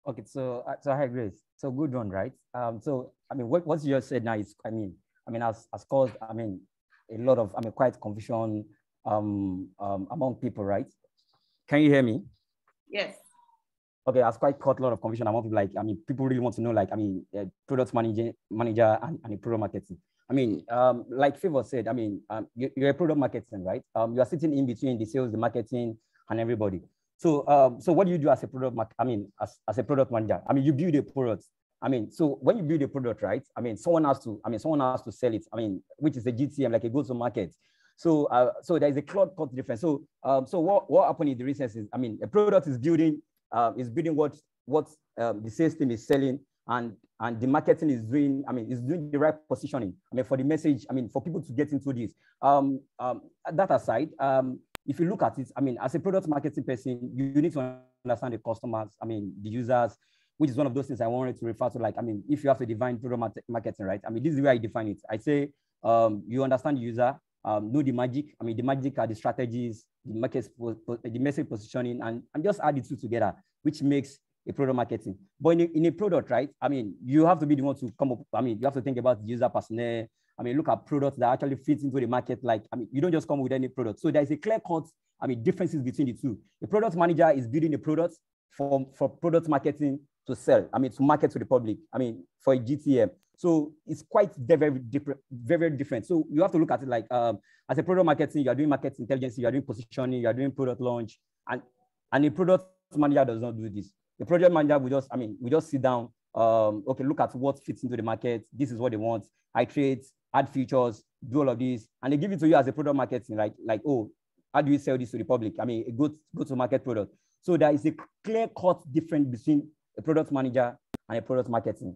Okay, so hi Grace. So good one, right? So I mean, what you just said now is, has caused, a lot of, quite confusion among people, right? Can you hear me? Yes. Okay, has quite caused a lot of confusion among people. Like, people really want to know, like, product manager and a product marketing. Like Favour said, you're a product marketing, right? You are sitting in between the sales, the marketing, and everybody. So, what do you do as a product, as a product manager? You build a product. So when you build a product, right? Someone has to sell it. Which is a GTM, like a go-to-market. So, there is a cloud cost difference. So, what happened in the recent is, a product is building what the sales team is selling, and the marketing is doing, is doing the right positioning. For the message, for people to get into this. That aside, if you look at it, as a product marketing person, you need to understand the customers, the users, which is one of those things I wanted to refer to. Like, if you have to define product marketing, right? This is the way I define it. I say, you understand the user, know the magic. The magic are the strategies, the message positioning, and just add the two together, which makes a product marketing. But in a product, right? You have to be the one to come up. You have to think about the user personnel. Look at products that actually fit into the market. Like, you don't just come with any product. So there's a clear cut, differences between the two. The product manager is building a product for product marketing to sell. To market to the public. For a GTM. So it's quite very different. So you have to look at it like, as a product marketing, you are doing market intelligence, you are doing positioning, you are doing product launch, and a product manager does not do this. The project manager we just sit down, okay, look at what fits into the market. This is what they want. Iterate, add features, do all of this, and they give it to you as a product marketing, like, oh, how do you sell this to the public? A go-to-market product. So there is a clear-cut difference between a product manager and a product marketing.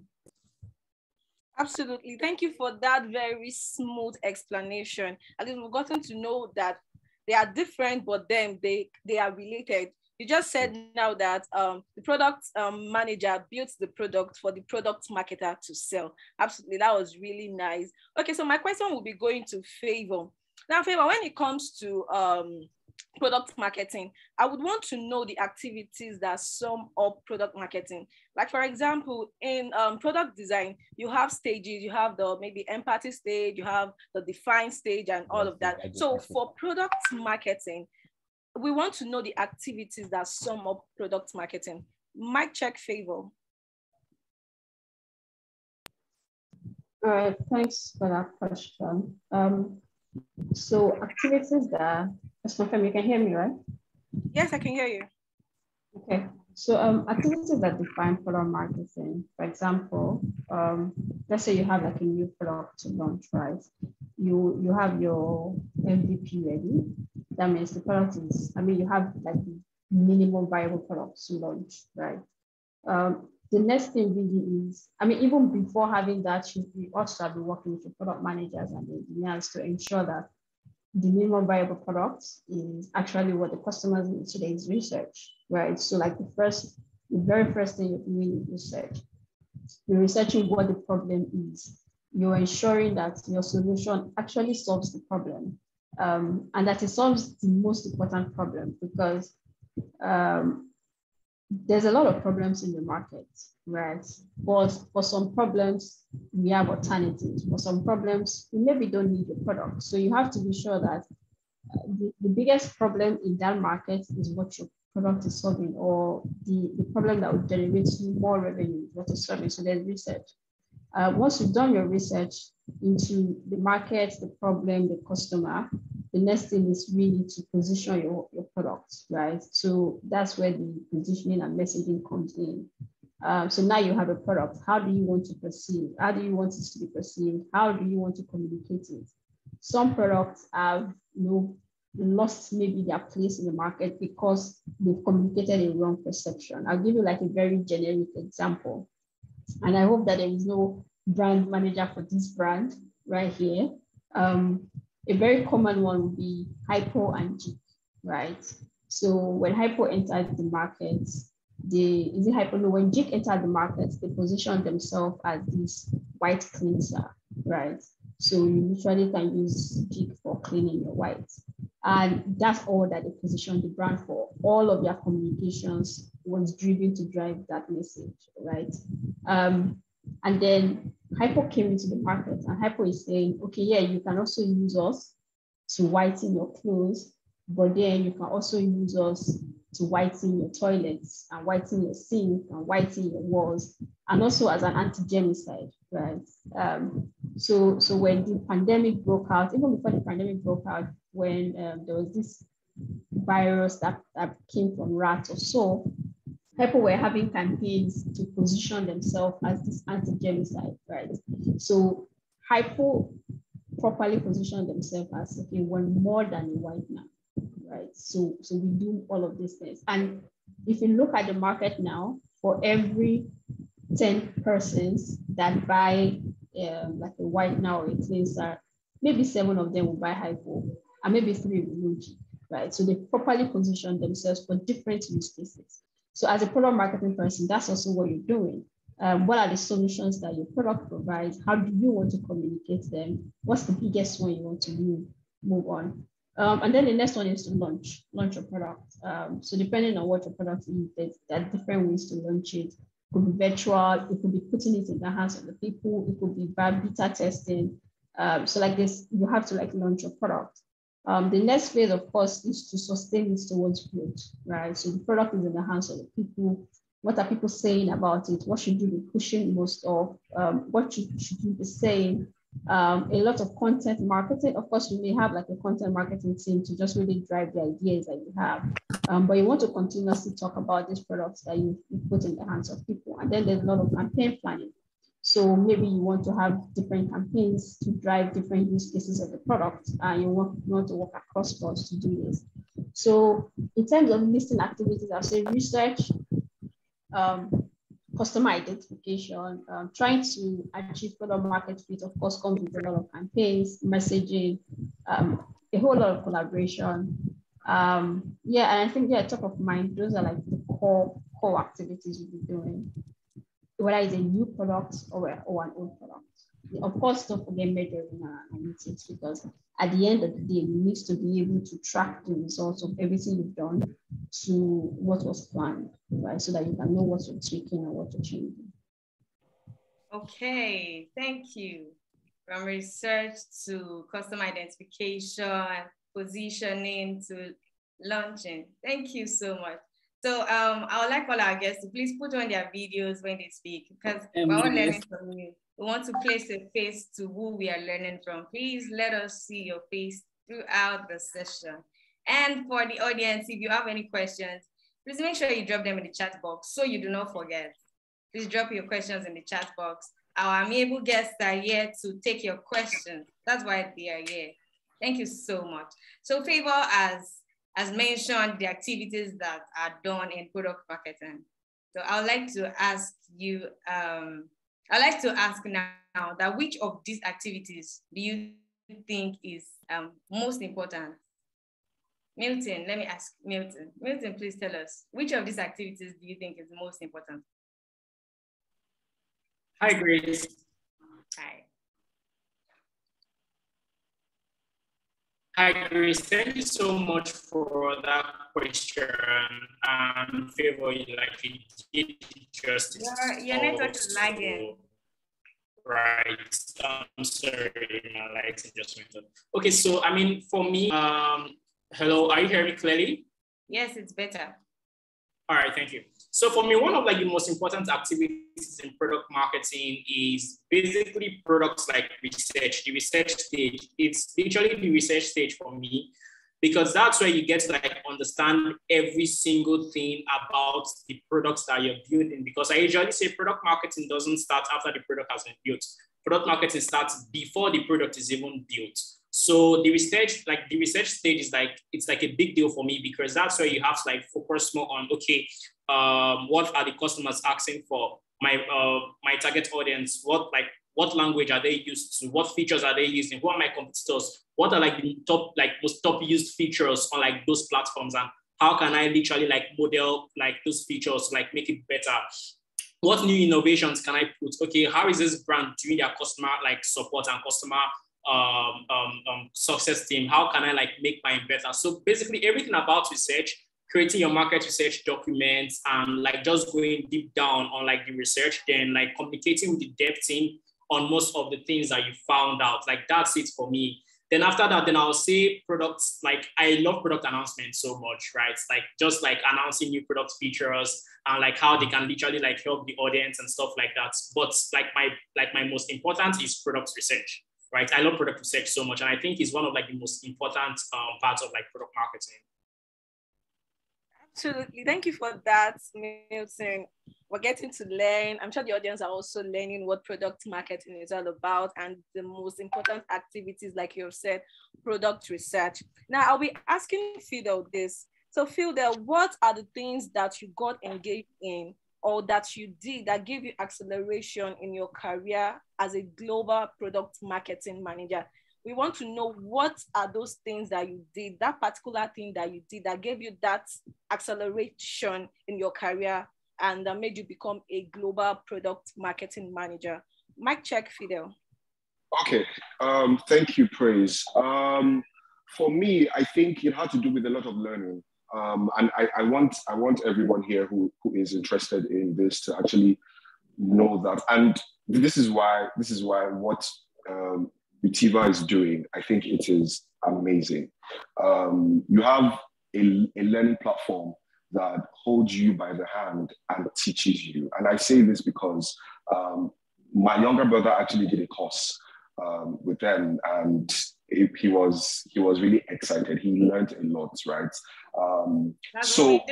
Absolutely. Thank you for that very smooth explanation. At least we've gotten to know that they are different, but then they are related. You just said now that the product manager builds the product for the product marketer to sell. Absolutely, that was really nice. Okay, so my question will be going to Favour. Now, Favour, when it comes to product marketing, I would want to know the activities that sum up product marketing. Like, for example, in product design, you have stages, you have the maybe empathy stage, you have the define stage, and all of that. So for product marketing, we want to know the activities that sum up product marketing. Mic check, Favour. All right, thanks for that question. So activities that, just confirm, you can hear me, right? Yes, I can hear you. Okay, so activities that define product marketing, for example, let's say you have like a new product to launch, right? You have your MVP ready. That means the product is, you have like the minimum viable product to launch, right? The next thing really is, even before having that, you also have been working with the product managers and the engineers to ensure that the minimum viable product is actually what the customers need today is research, right? So like the very first thing you're doing is research. You're researching what the problem is. You're ensuring that your solution actually solves the problem, and that it solves the most important problem, because there's a lot of problems in the market, right? But for some problems, we have alternatives. For some problems, we maybe don't need your product. So you have to be sure that the biggest problem in that market is what your product is solving, or the problem that will generate you more revenue, what is solving. So there's research. Once you've done your research into the market, the problem, the customer, the next thing is really to position your product, right? So that's where the positioning and messaging comes in. So now you have a product. How do you want to perceive? How do you want it to be perceived? How do you want to communicate it? Some products have lost maybe their place in the market because they've communicated a wrong perception. I'll give you like a very generic example. And I hope that there is no brand manager for this brand right here. A very common one would be Hypo and Jig, right? So when Hypo entered the market, when Jig entered the market, they positioned themselves as this white cleanser, right? So you literally can use Jig for cleaning your white. And that's all that they positioned the brand for. All of their communications was driven to drive that message, right? And then Hypo came into the market, and Hypo is saying, okay, yeah, you can also use us to whiten your clothes, but then you can also use us to whiten your toilets and whiten your sink and whiten your walls, and also as an anti-germicide, right? So when the pandemic broke out, even before the pandemic broke out, when there was this virus that came from rats or so, people were having campaigns to position themselves as this anti-germicide, right? So Hypo properly positioned themselves as, okay, we're more than a whitener, right? So we do all of these things. And if you look at the market now, for every 10 persons that buy like a whitener or a cleanser, maybe 7 of them will buy Hypo, and maybe 3 will use, right? So they properly position themselves for different use cases. So as a product marketing person, that's also what you're doing. What are the solutions that your product provides? How do you want to communicate them? What's the biggest one you want to move on? And then the next one is to launch your product. So depending on what your product is, there are different ways to launch it. It could be virtual, it could be putting it in the hands of the people, it could be beta testing. So like this, you have to like launch your product. The next phase, of course, is to sustain it towards growth, right? So the product is in the hands of the people. What are people saying about it? What should you be pushing most of? What should you be saying? A lot of content marketing. Of course, you may have like a content marketing team to just really drive the ideas that you have. But you want to continuously talk about these products that you put in the hands of people. And then there's a lot of campaign planning. So maybe you want to have different campaigns to drive different use cases of the product, and you want to work across boards to do this. So in terms of listing activities, I'll say research, customer identification, trying to achieve product market fit, of course, comes with a lot of campaigns, messaging, a whole lot of collaboration. Yeah, and I think top of mind, those are like the core activities you'll be doing, whether it's a new product or an old product. Of course, don't forget measuring analytics, because at the end of the day, you need to be able to track the results of everything you've done to what was planned, right? So that you can know what you're tweaking and what you're changing. Okay, thank you. From research to customer identification, positioning to launching. Thank you so much. So I would like all our guests to please put on their videos when they speak, because we're all learning from you. We want to place a face to who we are learning from. Please let us see your face throughout the session. And for the audience, if you have any questions, please make sure you drop them in the chat box so you do not forget. Please drop your questions in the chat box. Our amiable guests are here to take your questions. That's why they are here. Thank you so much. So Favour has mentioned the activities that are done in product marketing. So I would like to ask you, now that which of these activities do you think is most important? Milton, let me ask Milton. Milton, please tell us, which of these activities do you think is most important? Hi, Grace. Hi. Hi, Grace. Thank you so much for that question. Favour, you did justice. Your network is lagging. Right. I'm sorry, my lights just went up. Okay, so for me, hello, are you hearing me clearly? Yes, it's better. All right, thank you. So for me, one of the most important activities in product marketing is basically products like research, the research stage. It's literally the research stage for me, because that's where you get to understand every single thing about the products that you're building. Because I usually say product marketing doesn't start after the product has been built. Product marketing starts before the product is even built. So the research stage is like, it's like a big deal for me, because that's where you have to like focus more on, okay, what are the customers asking for? My target audience, what language are they used to? What features are they using? Who are my competitors? What are like the most top used features on like those platforms? And how can I literally like model like those features, like make it better? What new innovations can I put? Okay, how is this brand doing their customer like support and customer success team? How can I like make mine better? So basically everything about research, creating your market research documents, and like just going deep down on like the research, then like communicating with the dev team on most of the things that you found out. Like that's it for me. Then after that, then I'll say products. Like I love product announcements so much, right? Like just like announcing new product features and like how they can literally like help the audience and stuff like that. But my most important is product research, right? I love product research so much, and I think it's one of like the most important parts of like product marketing. Absolutely. Thank you for that, Milton. We're getting to learn. I'm sure the audience are also learning what product marketing is all about, and the most important activities, like you've said, product research. Now, I'll be asking Fidel this. So, Fidel, what are the things that you got engaged in or that you did that gave you acceleration in your career as a global product marketing manager? We want to know what are those things that you did, that particular thing that you did that gave you that acceleration in your career and that made you become a global product marketing manager. Mic check, Fidel. Okay, thank you, Praise. For me, I think it had to do with a lot of learning. And I want everyone here who is interested in this to actually know that. And this is why what Utiva is doing, I think it is amazing. You have a learning platform that holds you by the hand and teaches you. And I say this because my younger brother actually did a course with them, and he was really excited. He learned a lot, right? So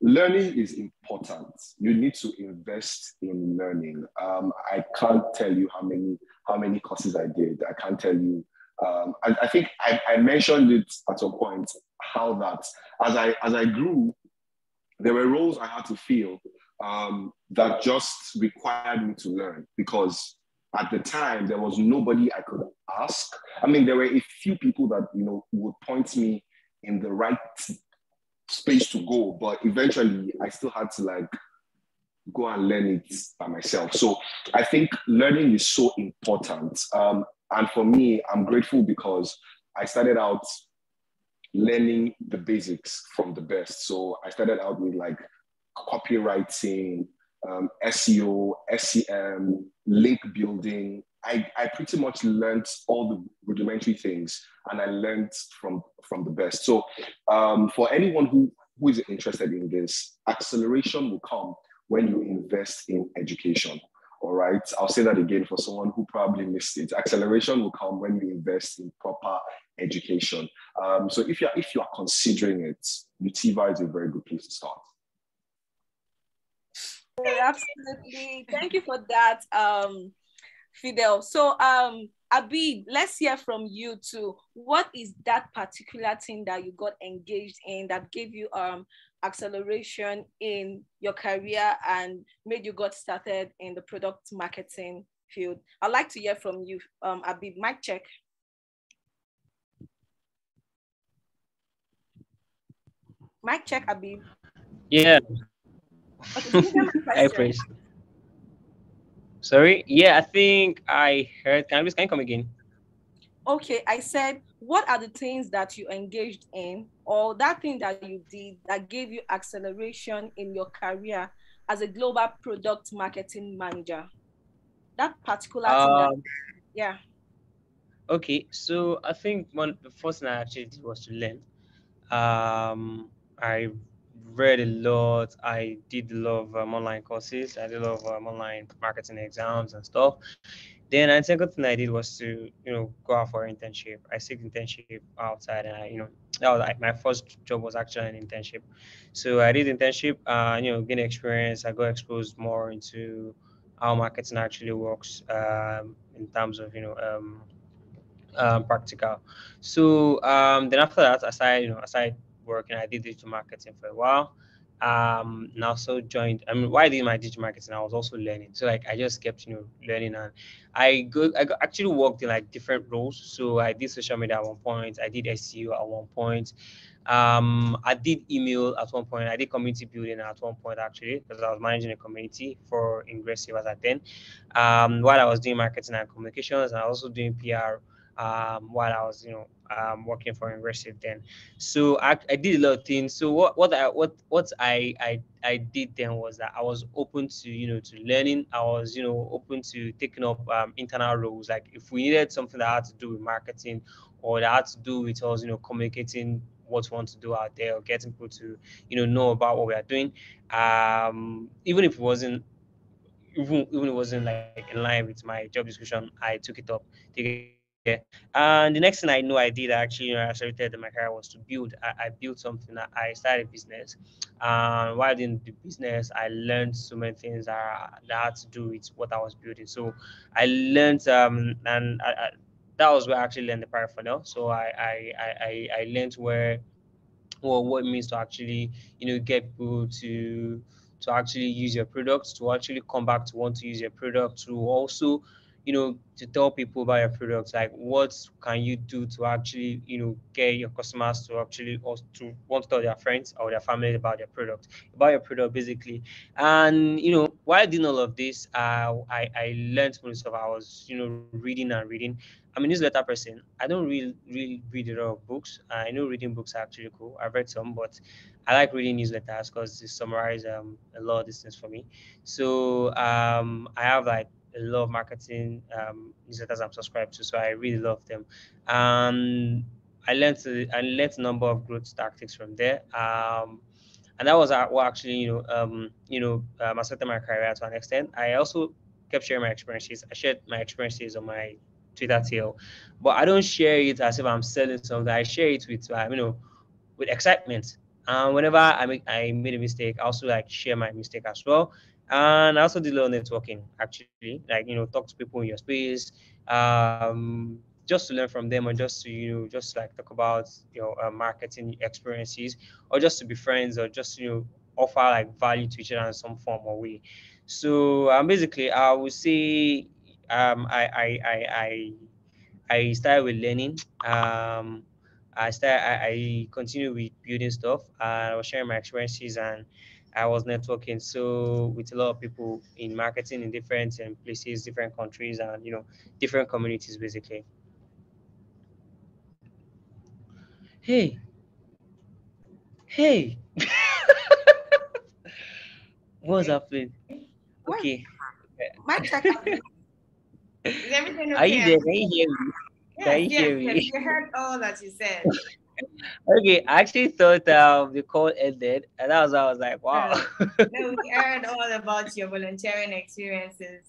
learning is important. You need to invest in learning. I can't tell you how many courses I did. I can't tell you. I think I mentioned it at some point, how that as I grew, there were roles I had to fill that just required me to learn, because at the time there was nobody I could ask. I mean, there were a few people that would point me in the right space to go, but eventually I still had to like go and learn it by myself. So I think learning is so important. And for me, I'm grateful because I started out learning the basics from the best. So I started out with like copywriting, SEO, SEM, link building. I pretty much learned all the rudimentary things, and I learned from the best. So for anyone who is interested in this, acceleration will come when you invest in education. All right, I'll say that again for someone who probably missed it. Acceleration will come when you invest in proper education. So if you are considering it, Utiva is a very good place to start. Absolutely. Thank you for that, Fidel. So, Abib, let's hear from you too. What is that particular thing that you got engaged in that gave you acceleration in your career and made you got started in the product marketing field? I'd like to hear from you, Abib. Mic check. Mic check, Abib. Yeah. Okay, I praise. Sorry. Yeah, I think I heard. Can you come again? Okay, I said, what are the things that you engaged in, or that thing that you did that gave you acceleration in your career as a global product marketing manager? That particular thing that, yeah. Okay, so I think the first thing I actually did was to learn. I read a lot. I did a lot of online courses. I did a lot of online marketing exams and stuff. Then the second thing I did was to, go out for an internship. I seek internship outside, and that was like my first job was actually an internship. So I did internship, gain experience. I got exposed more into how marketing actually works, in terms of, practical. So then after that, I started working. I did digital marketing for a while. And also joined. I mean, why I did my digital marketing? I was also learning. So like I just kept learning, and actually worked in like different roles. So I did social media at one point. I did SEO at one point. I did email at one point. I did community building at one point actually, because I was managing a community for Ingressive as at then. While I was doing marketing and communications, and also doing PR. While I was, working for Ingressive then. So I did a lot of things. So what I did then was that I was open to to learning. I was open to taking up internal roles. Like if we needed something that had to do with marketing, or that had to do with us communicating what we want to do out there, or getting people to know about what we are doing. Even if it wasn't even it wasn't like in line with my job description, I took it up. And the next thing I know I did actually, I started my career was to build. I built something. I started a business. While doing the business, I learned so many things that had to do with what I was building. So I learned, and that was where I actually learned the parafunnel. So I learned what it means to actually get people to actually use your products, to actually come back to want to use your product, to also to tell people about your products, like what can you do to actually get your customers to actually, or to want to tell their friends or their family about your product basically. And while doing all of this, I learned most of I was reading and reading. I'm a newsletter person. I don't really read a lot of books. I know reading books are actually cool. I've read some, but I like reading newsletters because they summarize a lot of these things for me. So I have like a lot of marketing newsletters I'm subscribed to, so I read a lot of them. I learned a number of growth tactics from there. And that was what actually affected my career to an extent. I also kept sharing my experiences. I shared my experiences on my Twitter tail, but I don't share it as if I'm selling something. I share it with excitement. Whenever I made a mistake, I also like share my mistake as well. And I also did a lot of networking actually, like talk to people in your space, just to learn from them, or just to just like talk about marketing experiences, or just to be friends, or just offer like value to each other in some form or way. So basically, I would say I started with learning. I continued with building stuff. I was sharing my experiences, and I was networking so with a lot of people in marketing in different places, different countries, and different communities basically. Hey, hey, what's happening? What? Okay, My check. Is everything are you there? okay? Can you hear me? Can Yes, you yes, hear yes. me? You heard all that you said. Okay, I actually thought the call ended, and that was why I was like, wow. No, no, we heard all about your volunteering experiences.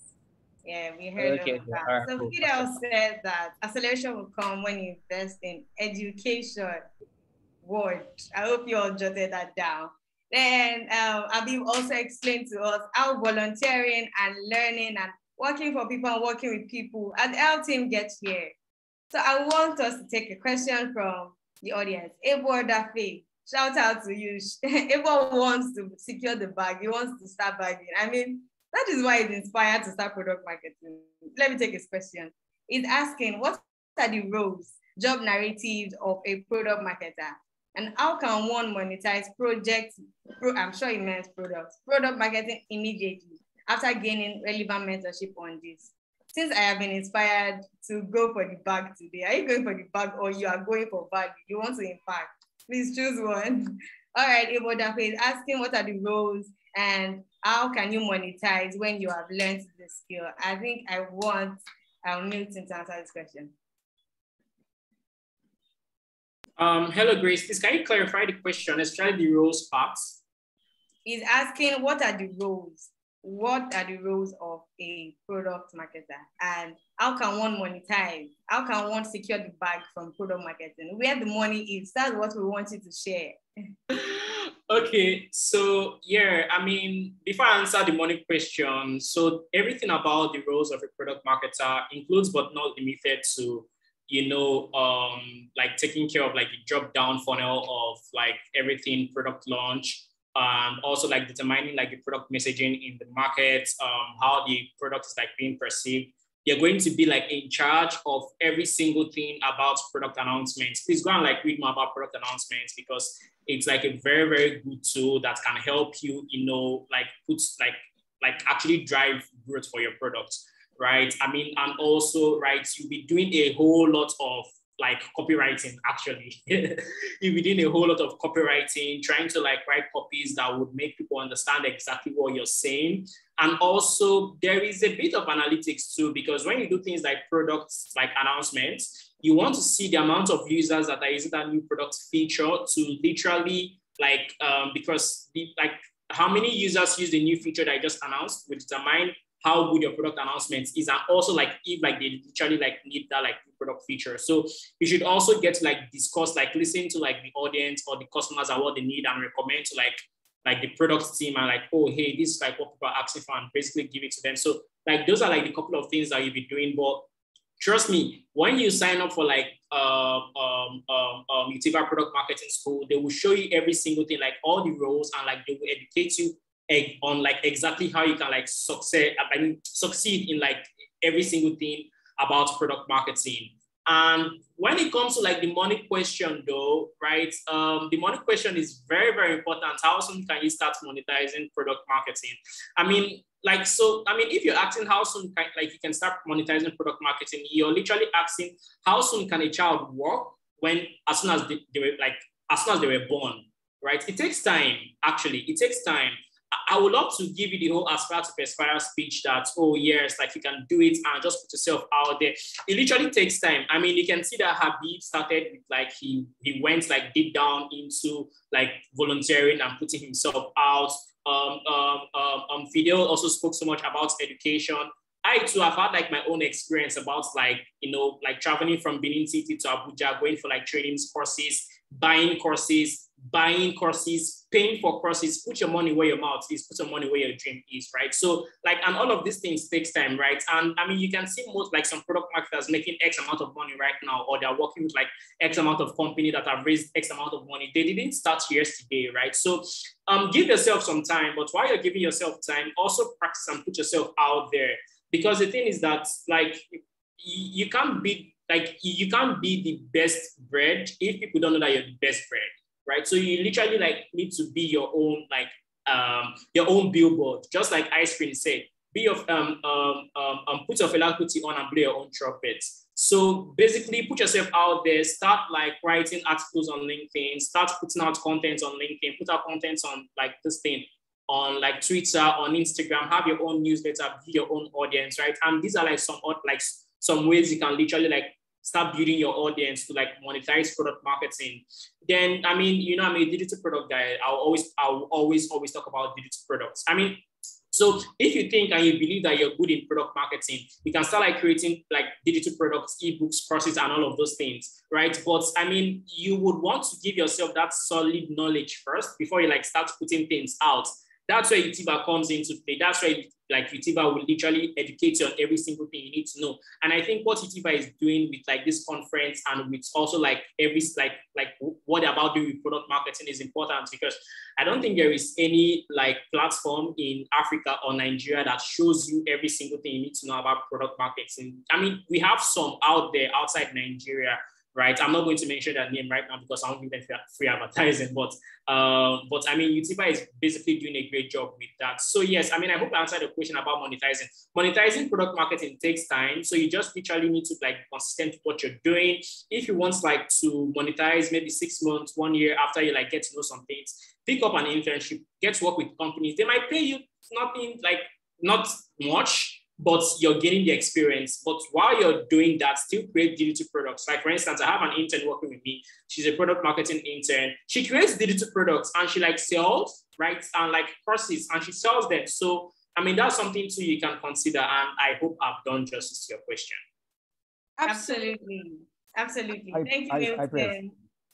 Yeah, we heard all Okay, of okay, that. all right, So cool, Fidel perfect. said that acceleration will come when you invest in education. Word. I hope you all jotted that down. Then Abib also explained to us how volunteering and learning and working for people and working with people at the L team gets here. So I want us to take a question from the audience. Ebo Dafe, shout out to you. Ebo wants to secure the bag. He wants to start bagging. I mean, that is why he's inspired to start product marketing. Let me take his question. He's asking, what are the roles, job narratives of a product marketer? And how can one monetize I'm sure he meant product marketing immediately after gaining relevant mentorship on this? Since I have been inspired to go for the bag today, are you going for the bag or you are going for value? You want to impact? Please choose one. All right, Ebo Dafe is asking what are the roles and how can you monetize when you have learned the skill? I think I want Milton to answer this question. Hello, Grace. Please, can you clarify the question, especially the roles parts? He's asking what are the roles? What are the roles of a product marketer? And how can one monetize? How can one secure the bag from product marketing? Where the money is, that's what we want you to share. Okay, so yeah, I mean, before I answer the money question, so everything about the roles of a product marketer includes but not limited to, like taking care of like the drop down funnel of like everything product launch, also like determining like the product messaging in the market, how the product is like being perceived. You're going to be like in charge of every single thing about product announcements. Please go and like read more about product announcements, because it's like a very, very good tool that can help you, like actually drive growth for your product, right? I mean, and also, right, you'll be doing a whole lot of like copywriting, actually. You'll be doing a whole lot of copywriting, trying to like write copies that would make people understand exactly what you're saying. And also there is a bit of analytics too, because when you do things like products, like announcements, you want to see the amount of users that are using that new product feature to literally like, because like how many users use the new feature that I just announced will determine how good your product announcement is, and also like if like they literally like need that like product feature. So you should also get to like discuss, like listen to like the audience or the customers and what they need, and recommend to like the product team, and like, oh, hey, this is like what people are asking for, and basically give it to them. So like those are like the couple of things that you'll be doing. But trust me, when you sign up for like Utiva Product Marketing School, they will show you every single thing, like all the roles, and like they will educate you on like exactly how you can like succeed in like every single thing about product marketing. And when it comes to like the money question though, right? The money question is very, very important. How soon can you start monetizing product marketing? I mean, like, so, I mean, if you're asking how soon can, like, you can start monetizing product marketing, you're literally asking how soon can a child walk when, as soon as they were born, right? It takes time, actually, it takes time. I would love to give you the whole aspire to perspire speech that, oh yes, like you can do it and just put yourself out there. It literally takes time. I mean, you can see that Habib started with like, he went like deep down into like volunteering and putting himself out. Fidel also spoke so much about education. I too have had like my own experience about like, like traveling from Benin City to Abuja, going for like trainings, courses, buying courses, paying for courses. Put your money where your mouth is, put your money where your dream is, right? So like, and all of these things takes time, right? And I mean, you can see most like some product marketers making X amount of money right now, or they're working with like X amount of company that have raised X amount of money. They didn't start yesterday, right? So give yourself some time, but while you're giving yourself time, also practice and put yourself out there. Because the thing is that like, you can't be the best bread if people don't know that you're the best bread, right? So you literally like need to be your own like your own billboard, just like Ice Cream said. Be your put your Fela Kuti on and play your own trumpets. So basically, put yourself out there. Start like writing articles on LinkedIn. Start putting out content on LinkedIn. Put out content on like this thing on like Twitter, on Instagram. Have your own newsletter. Be your own audience, right? And these are like some ways you can literally like start building your audience to like monetize product marketing. Then, I mean, I'm a digital product guy. I'll always talk about digital products. I mean, so if you think and you believe that you're good in product marketing, you can start like creating like digital products, ebooks, courses, and all of those things, right? But I mean, you would want to give yourself that solid knowledge first before you like start putting things out. That's where Utiva comes into play. That's where like Utiva will literally educate you on every single thing you need to know. And I think what Utiva is doing with like this conference and with also like every like what they're about doing with product marketing is important, because I don't think there is any like platform in Africa or Nigeria that shows you every single thing you need to know about product marketing. I mean, we have some out there outside Nigeria, right? I'm not going to mention that name right now because I don't give them free advertising, but I mean, Utiva is basically doing a great job with that. So yes, I mean, I hope I answered the question about monetizing. Monetizing product marketing takes time. So you just literally need to like be consistent with what you're doing. If you want like to monetize maybe 6 months, 1 year after you like get to know some things, pick up an internship, get to work with companies. They might pay you nothing, like not much, but you're getting the experience. But while you're doing that, still create digital products. Like for instance, I have an intern working with me. She's a product marketing intern. She creates digital products and she like sells, right? And like courses, and she sells them. So, I mean, that's something too you can consider. And I hope I've done justice to your question. Absolutely. Thank you, Milton.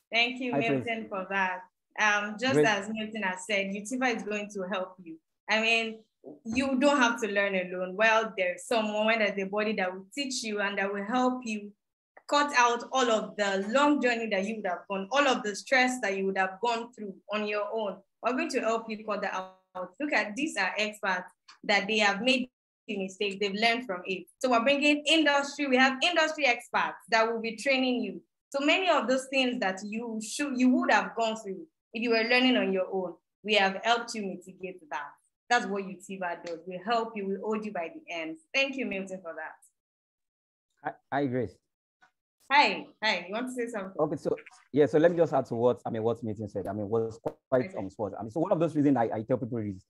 Thank you, Milton, for that. Just as Milton has said, Utiva is going to help you. I mean, you don't have to learn alone. Well, there's someone, there's a body that will teach you and that will help you cut out all of the long journey that you would have gone, all of the stress that you would have gone through on your own. We're going to help you cut that out. Look at, these are experts that they have made mistakes, they've learned from it. So we're bringing industry, we have industry experts that will be training you. So many of those things that you would have gone through if you were learning on your own, we have helped you mitigate that. That's what UTIVA does. We help you, we hold you by the end. Thank you, Milton, for that. Hi, Grace. Hi, you want to say something? Okay, so yeah, so let me just add to what Milton said. Was quite spot. So one of those reasons I tell people is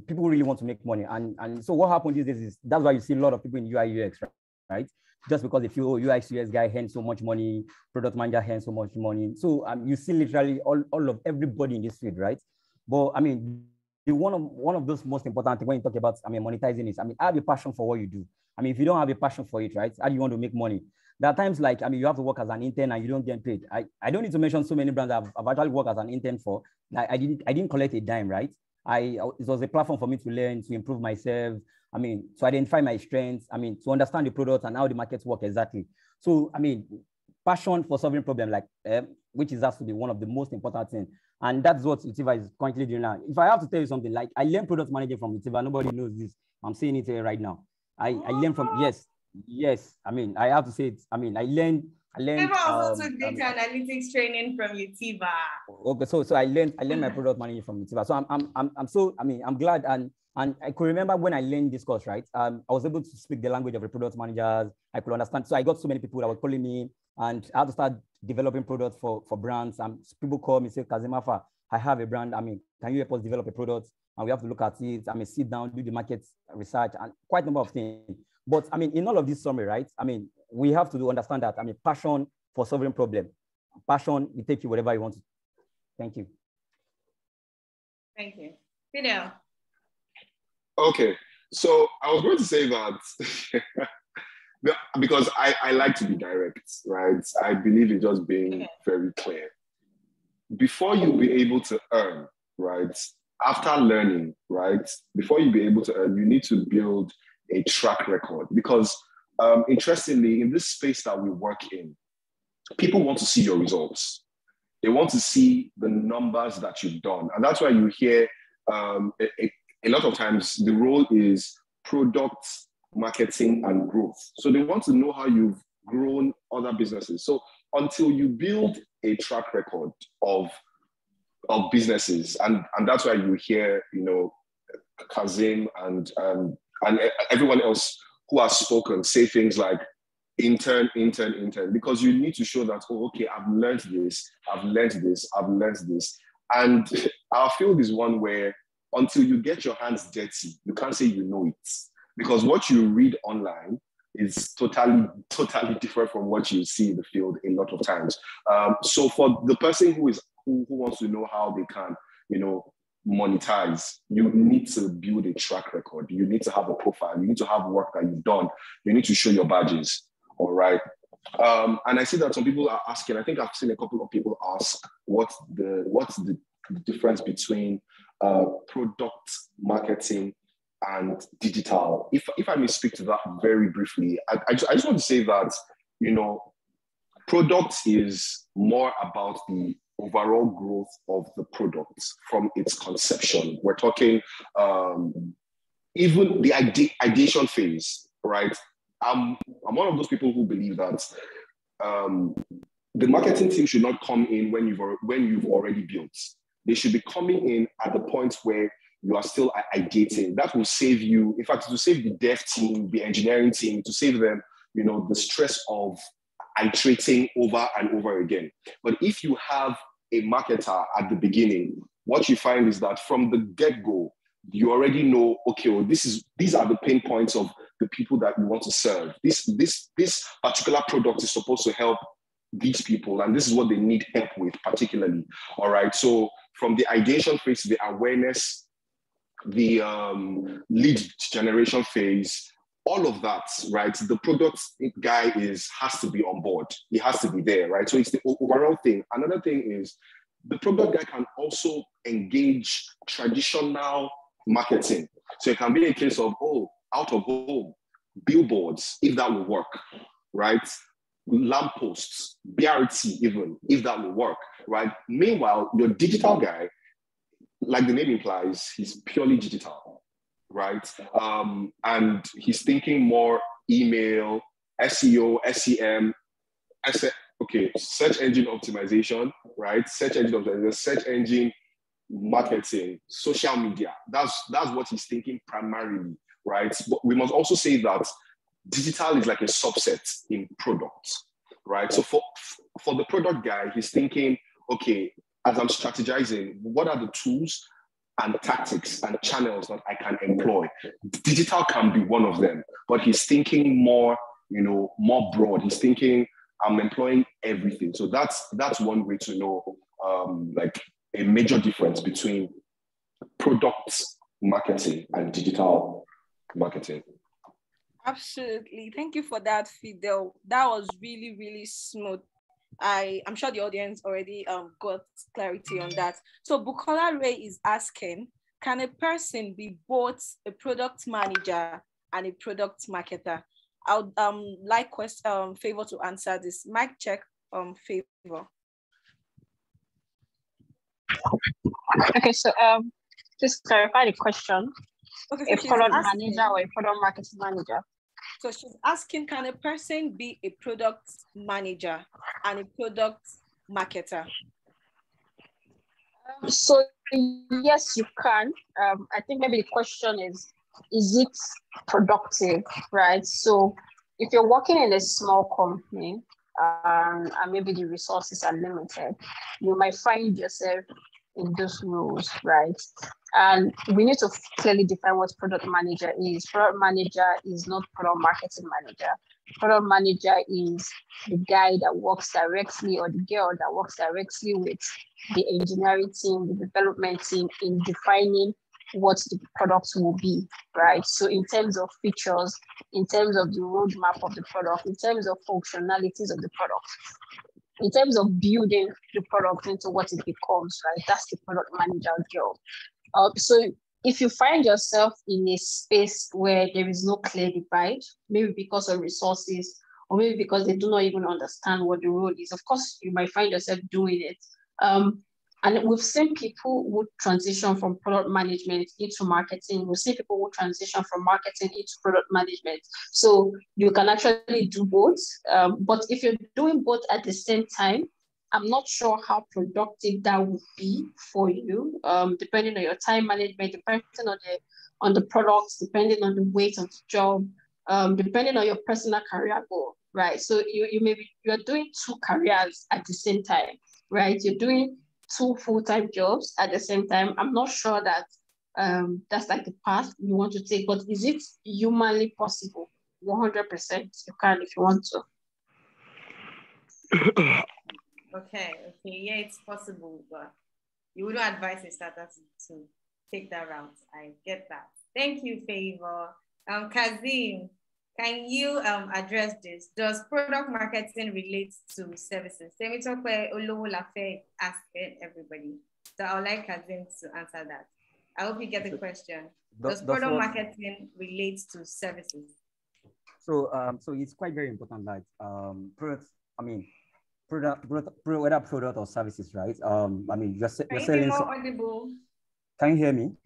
people really want to make money, and so what happens these days is that's why you see a lot of people in UI UX, right? Just because they feel, oh, UX UX guy earns so much money, product manager earns so much money. So you see literally all of everybody in this field, right? But one of those most important things when you talk about monetizing is have a passion for what you do. If you don't have a passion for it, right? How do you want to make money? There are times like, you have to work as an intern and you don't get paid. I don't need to mention so many brands I've actually worked as an intern for. I didn't collect a dime, right? It was a platform for me to learn, to improve myself. To identify my strengths, to understand the product and how the markets work exactly. So, passion for solving problems, which has to be one of the most important things. And that's what UTIVA is currently doing now. If I have to tell you something, I learned product management from UTIVA. Nobody knows this. I'm saying it here right now. I learned from, yes. I have to say it. I learned. Favour also took data analytics training from UTIVA. Okay, so I learned my product management from UTIVA. So I'm glad, and I could remember when I learned this course, right? I was able to speak the language of the product managers. I could understand. So I got so many people that were calling me, and I had to start developing products for brands. People call me, say, Kazeem, I have a brand. Can you help us develop a product? And we have to look at it. Sit down, do the market research, and quite a number of things. But in all of this summary, right? We have to understand that passion for solving problem. Passion will take you wherever you want to. Thank you. Thank you. Fidel. Okay, so I was going to say that because I like to be direct, right? I believe in just being very clear. Before you be able to earn, right? After learning, right? Before you be able to earn, you need to build a track record, because interestingly, in this space that we work in, people want to see your results. They want to see the numbers that you've done. And that's why you hear a lot of times the role is product marketing and growth. So they want to know how you've grown other businesses. So until you build a track record of businesses, and that's why you hear, Kazeem and everyone else who has spoken say things like intern, because you need to show that, oh, okay, I've learned this. And our field is one where until you get your hands dirty, you can't say you know it. Because what you read online is totally different from what you see in the field a lot of times. So for the person who wants to know how they can, monetize, you need to build a track record. You need to have a profile. You need to have work that you've done. You need to show your badges. All right. And I see that some people are asking, I think I've seen a couple of people ask what's the difference between product marketing and digital. If I may speak to that very briefly, I just want to say that, product is more about the overall growth of the product from its conception. We're talking even the ideation phase, right? I'm one of those people who believe that the marketing team should not come in when you've already built. They should be coming in at the point where you are still ideating. That will save you, in fact, to save the dev team, the engineering team, to save them, the stress of iterating over and over again. But if you have a marketer at the beginning, what you find is that from the get-go, you already know, okay, well, these are the pain points of the people that you want to serve. This particular product is supposed to help these people, and this is what they need help with particularly. All right, so from the ideation phase to the awareness, the lead generation phase, all of that, right? The product guy has to be on board. He has to be there, right? So it's the overall thing. Another thing is the product guy can also engage traditional marketing. So it can be a case of, out of home, billboards, if that will work, right? lampposts, BRT even, if that will work, right? Meanwhile, your digital guy, like the name implies, he's purely digital, right? And he's thinking more email, SEO, SEM, search engine optimization, right? Search engine marketing, social media. That's what he's thinking primarily, right? But we must also say that digital is like a subset in products, right? So for the product guy, he's thinking, okay, as I'm strategizing, what are the tools and tactics and channels that I can employ? Digital can be one of them, but he's thinking more, more broad. He's thinking, I'm employing everything. So that's one way to know, like a major difference between product marketing and digital marketing. Absolutely. Thank you for that, Fidel. That was really, really smooth. I'm sure the audience already got clarity on that. So Bukola Ray is asking, can a person be both a product manager and a product marketer? I would like Favour to answer this. Mic check, Favour. Okay, so just clarify the question. Okay, so a product manager or a product marketing manager? So she's asking, can a person be a product manager and a product marketer? So yes, you can. I think maybe the question is it productive, right? So if you're working in a small company and maybe the resources are limited, you might find yourself in those roles, right? And we need to clearly define what product manager is. Product manager is not product marketing manager. Product manager is the guy that works directly or the girl that works directly with the engineering team, the development team in defining what the products will be, right? So in terms of features, in terms of the roadmap of the product, in terms of functionalities of the product, in terms of building the product into what it becomes, right? That's the product manager job. So if you find yourself in a space where there is no clear divide, maybe because of resources, or maybe because they do not even understand what the role is, of course, you might find yourself doing it. And we've seen people who transition from product management into marketing. We've seen people who transition from marketing into product management. So you can actually do both. But if you're doing both at the same time, I'm not sure how productive that would be for you, depending on your time management, depending on the products, depending on the weight of the job, depending on your personal career goal, right? So you're doing two careers at the same time, right? You're doing two full-time jobs at the same time. I'm not sure that that's like the path you want to take, but is it humanly possible? 100% you can if you want to. Okay, yeah, it's possible, but you wouldn't advise a starter to take that route. I get that. Thank you, Favour. Kazeem, can you address this? Does product marketing relate to services? Let me talk about Olowo Lafe asking everybody. So I would like Kazeem to answer that. I hope you get the question. Does product marketing relate to services? So it's quite very important that products, whether product or services, right? You're selling. Can you be more audible? Can you hear me?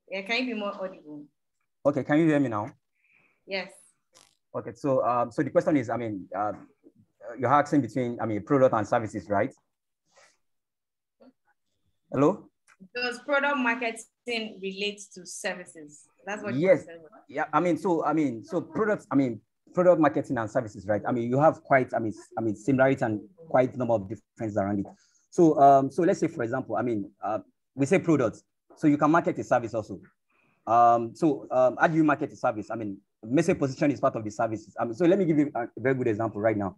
Yeah, can you be more audible? Okay, can you hear me now? Yes. Okay, so the question is, you're asking between, product and services, right? Hello? Does product marketing relate to services? That's what yes. Yeah, so products, product marketing and services, right? You have quite, similarity and quite a number of differences around it. So let's say, for example, we say products, so you can market a service also. How do you market a service? Message position is part of the services. So let me give you a very good example right now.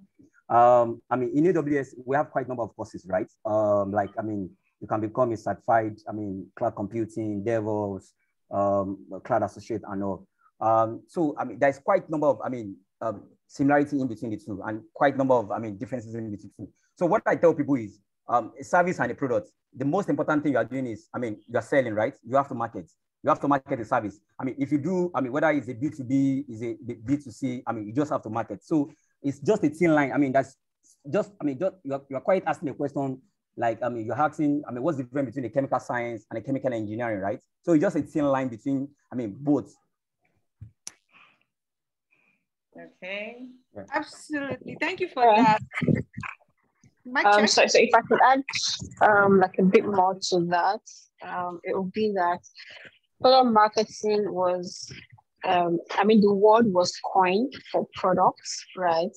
In AWS, we have quite a number of courses, right? You can become a certified, cloud computing, DevOps, cloud associate and all. There's quite a number of, similarity in between the two and quite a number of, differences in between the two. So what I tell people is, a service and a product, the most important thing you are doing is, you're selling, right? You have to market. You have to market the service. If you do, whether it's a B2B, is a B2C, you just have to market. So it's just a thin line. I mean, that's just, I mean, just you're quite asking a question like, I mean, you're asking, I mean, what's the difference between the chemical science and the chemical engineering, right? So it's just a thin line between, I mean, both. Okay. Yeah. Absolutely. Thank you for that. So if I could add like a bit more to that, it would be that product marketing was, I mean, the word was coined for products, right?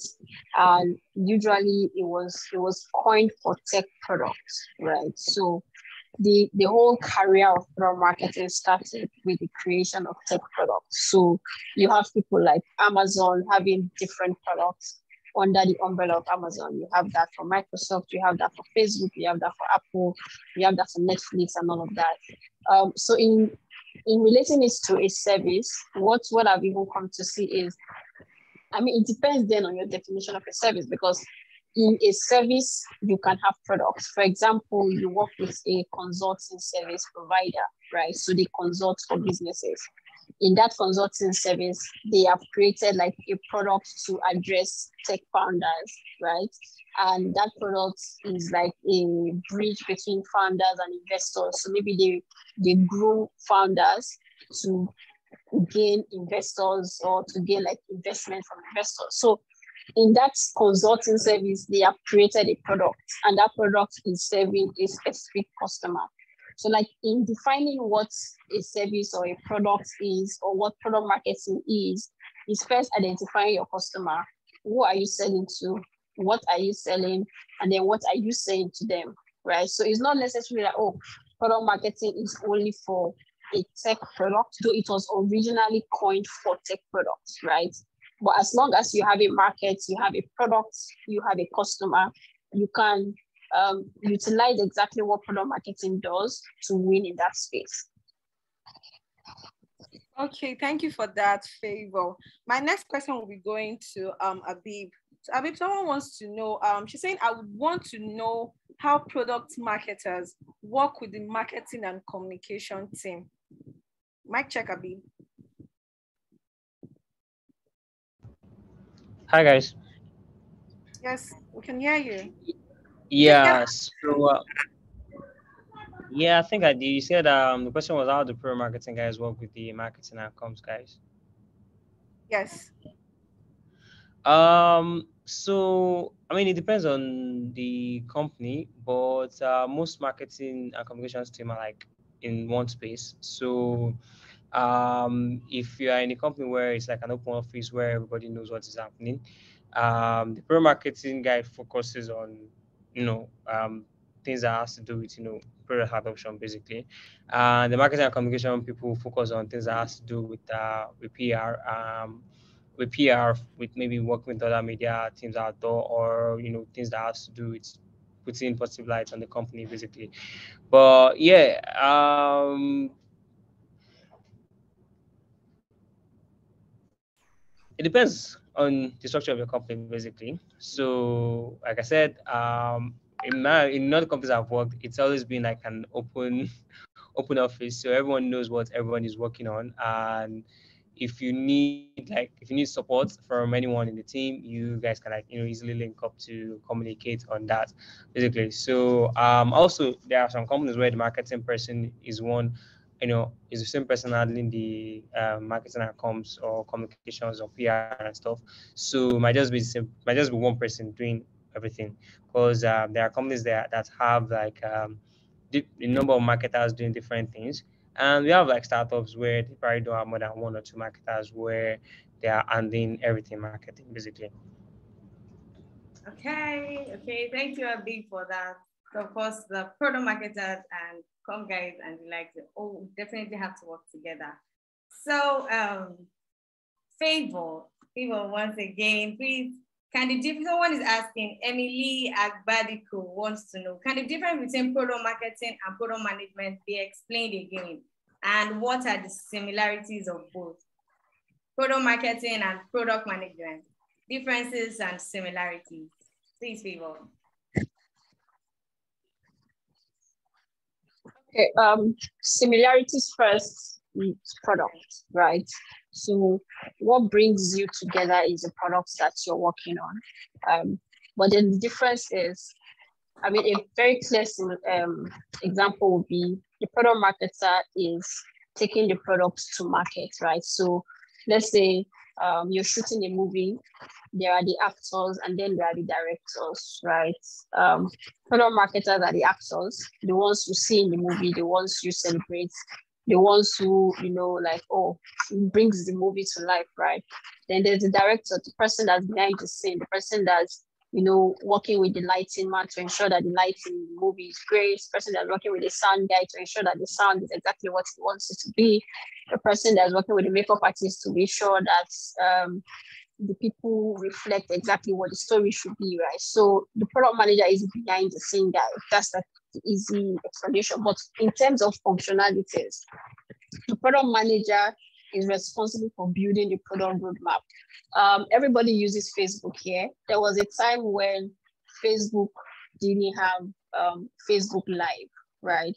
And usually it was coined for tech products, right? So the whole career of product marketing started with the creation of tech products. So you have people like Amazon having different products under the umbrella of Amazon. You have that for Microsoft, you have that for Facebook, you have that for Apple, you have that for Netflix and all of that. So in relating it to a service, what I've even come to see is, I mean, it depends then on your definition of a service, because in a service, you can have products. For example, you work with a consulting service provider, right? So they consult for businesses. In that consulting service, they have created like a product to address tech founders, right? And that product is like a bridge between founders and investors. So maybe they grow founders to gain investors or to gain like investment from investors. So in that consulting service, they have created a product, and that product is serving a specific customer. So like in defining what a service or a product is, or what product marketing is first identifying your customer. Who are you selling to? What are you selling? And then what are you saying to them, right? So it's not necessarily like, oh, product marketing is only for a tech product, though it was originally coined for tech products, right? But as long as you have a market, you have a product, you have a customer, you can utilize exactly what product marketing does to win in that space. Okay, thank you for that, Favour. My next question will be going to Abib. So Abib, someone wants to know, she's saying, I would want to know how product marketers work with the marketing and communication team. Mic check, Abib. Hi, guys. Yes, we can hear you. Yeah, so yeah, I think I did. You said the question was how the pro marketing guys work with the marketing and comms guys. Yes. So I mean, it depends on the company, but most marketing and communications team are like in one space. So if you are in a company where it's like an open office where everybody knows what is happening, the pro marketing guy focuses on, things that has to do with, product adoption basically. And the marketing and communication people focus on things that has to do with PR, with maybe working with other media teams outdoor, or things that has to do with putting positive light on the company basically. But yeah, it depends on the structure of your company basically. So like I said, in other companies I've worked, it's always been like an open office, so everyone knows what everyone is working on. And if you need support from anyone in the team, you guys can easily link up to communicate on that basically. So also there are some companies where the marketing person is is the same person handling the marketing and comms or communications or PR and stuff. So might just be one person doing everything, because there are companies that have like the number of marketers doing different things. And we have like startups where they probably don't have more than one or two marketers where they are handling everything marketing basically. Okay. Thank you, Abib, for that. So of course, the product marketers and com guys and the like, definitely have to work together. So, Favour once again, please. Someone is asking, Emily Agbadiko wants to know, can the difference between product marketing and product management be explained again? And what are the similarities of both? Product marketing and product management, differences and similarities. Please, Favour. Okay, similarities first. product, right? So what brings you together is the products that you're working on. But then the difference is, I mean, a very clear example would be the product marketer is taking the products to market, right? So let's say you're shooting a movie, there are the actors and then there are the directors, right? Product marketers are the actors, the ones you see in the movie, the ones you celebrate, the ones who, you know, like, oh, it brings the movie to life, right? Then there's the director, the person that's behind the scene, the person that's, you know, working with the lighting man to ensure that the lighting in the movie is great, the person that's working with the sound guy to ensure that the sound is exactly what he wants it to be, the person that's working with the makeup artist to be sure that the people reflect exactly what the story should be, right? So the product manager is behind the scene guy. That's like the easy explanation. But in terms of functionalities, the product manager is responsible for building the product roadmap. Everybody uses Facebook here. There was a time when Facebook didn't have Facebook Live, right?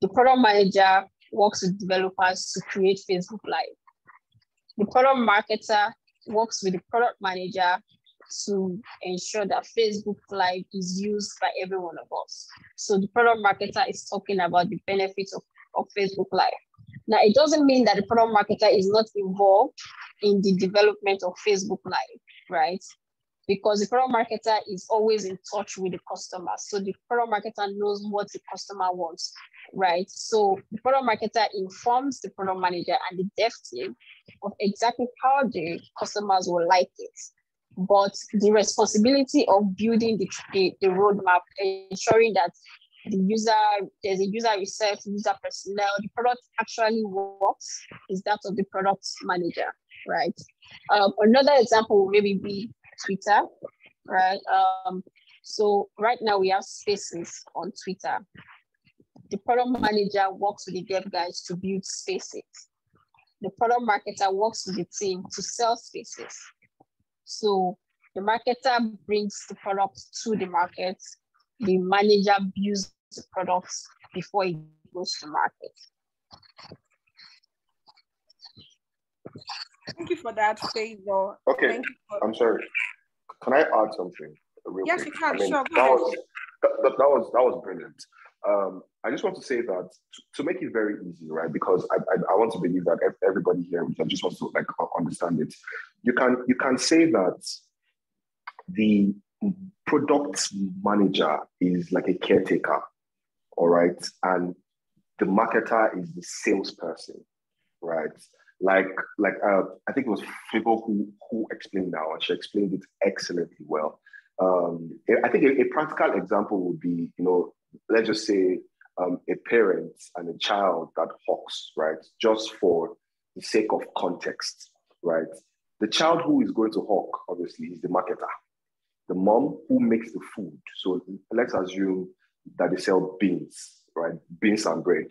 The product manager works with developers to create Facebook Live. The product marketer works with the product manager to ensure that Facebook Live is used by every one of us. So the product marketer is talking about the benefits of Facebook Live. Now, it doesn't mean that the product marketer is not involved in the development of Facebook Live, right? Because the product marketer is always in touch with the customer. So the product marketer knows what the customer wants, right? So the product marketer informs the product manager and the dev team of exactly how the customers will like it. But the responsibility of building the roadmap, ensuring that there's a user research, user personnel, the product actually works, is that of the product manager, right? Another example will maybe be Twitter, right? So right now we have spaces on Twitter. The product manager works with the dev guys to build spaces. The product marketer works with the team to sell spaces. So the marketer brings the product to the market. The manager builds the products before it goes to market. Thank you for that, Favour. Okay, I'm sorry. Can I add something real yes, quick? you can. I mean, Sure. that was brilliant. I just want to say that to make it very easy, right? Because I want to believe that everybody here just wants to like understand it. You can say that the product manager is like a caretaker, all right, and the marketer is the salesperson, right? Like I think it was Favour who explained now, and she explained it excellently well. I think a practical example would be, you know, let's just say a parent and a child that hawks, right? Just for the sake of context, right? The child who is going to hawk, obviously, is the marketer. The mom who makes the food. So let's assume that they sell beans, right? Beans and bread,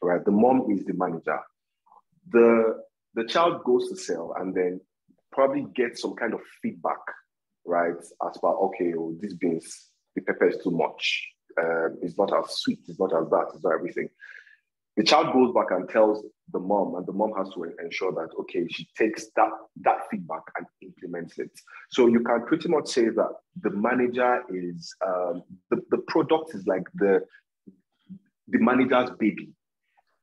right? The mom is the manager. The child goes to sell and then probably gets some kind of feedback, right? As per, okay, oh, these beans, the pepper is too much. It's not as sweet, it's not as that, it's not everything. The child goes back and tells the mom, and the mom has to ensure that, okay, she takes that feedback and implements it. So you can pretty much say that the manager is, the product is like the manager's baby,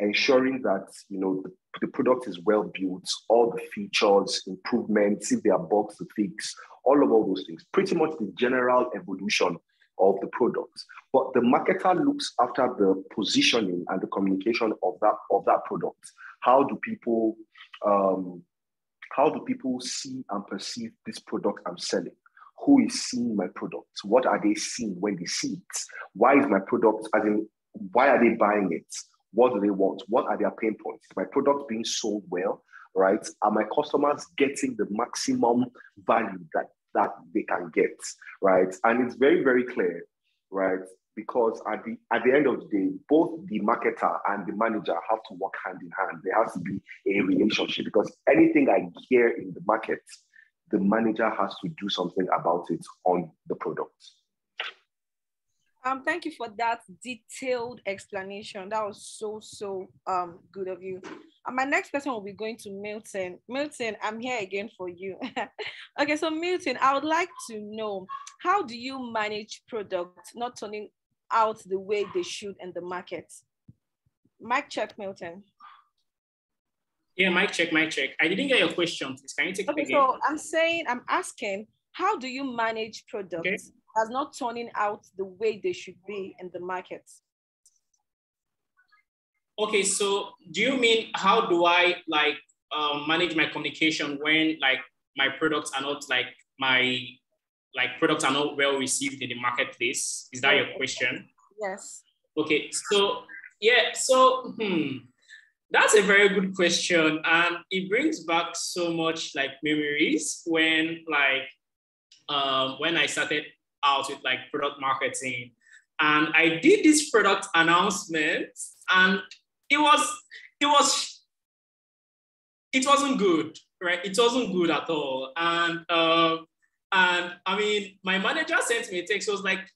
ensuring that, you know, the product is well built, all the features, improvements, if there are bugs to fix, all those things, pretty much the general evolution of the product. But the marketer looks after the positioning and the communication of that product. How do people see and perceive this product I'm selling? Who is seeing my product? What are they seeing when they see it? Why is my product, as in, why are they buying it? What do they want? What are their pain points? Is my product being sold well, right? Are my customers getting the maximum value that they can get, right? And it's very, very clear, right? Because at the end of the day, both the marketer and the manager have to work hand in hand. There has to be a relationship, because anything I hear in the market, the manager has to do something about it on the product. Thank you for that detailed explanation. That was so good of you. And my next question will be going to Milton. Milton, I'm here again for you. Okay, so Milton, I would like to know, how do you manage products not turning out the way they should in the market? Mic check, Milton. Yeah, mic check, mic check. I didn't get your question, please. Can you take it again? So I'm asking, how do you manage products that's not turning out the way they should be in the market? Okay, so do you mean how do I like manage my communication when like my products are not products are not well received in the marketplace? Is that your question? Yes. Okay, so yeah, so that's a very good question, and it brings back so much like memories when I started out with like product marketing, and I did this product announcement, and it wasn't good, right? It wasn't good at all, and I mean, my manager sent me a text. Was like,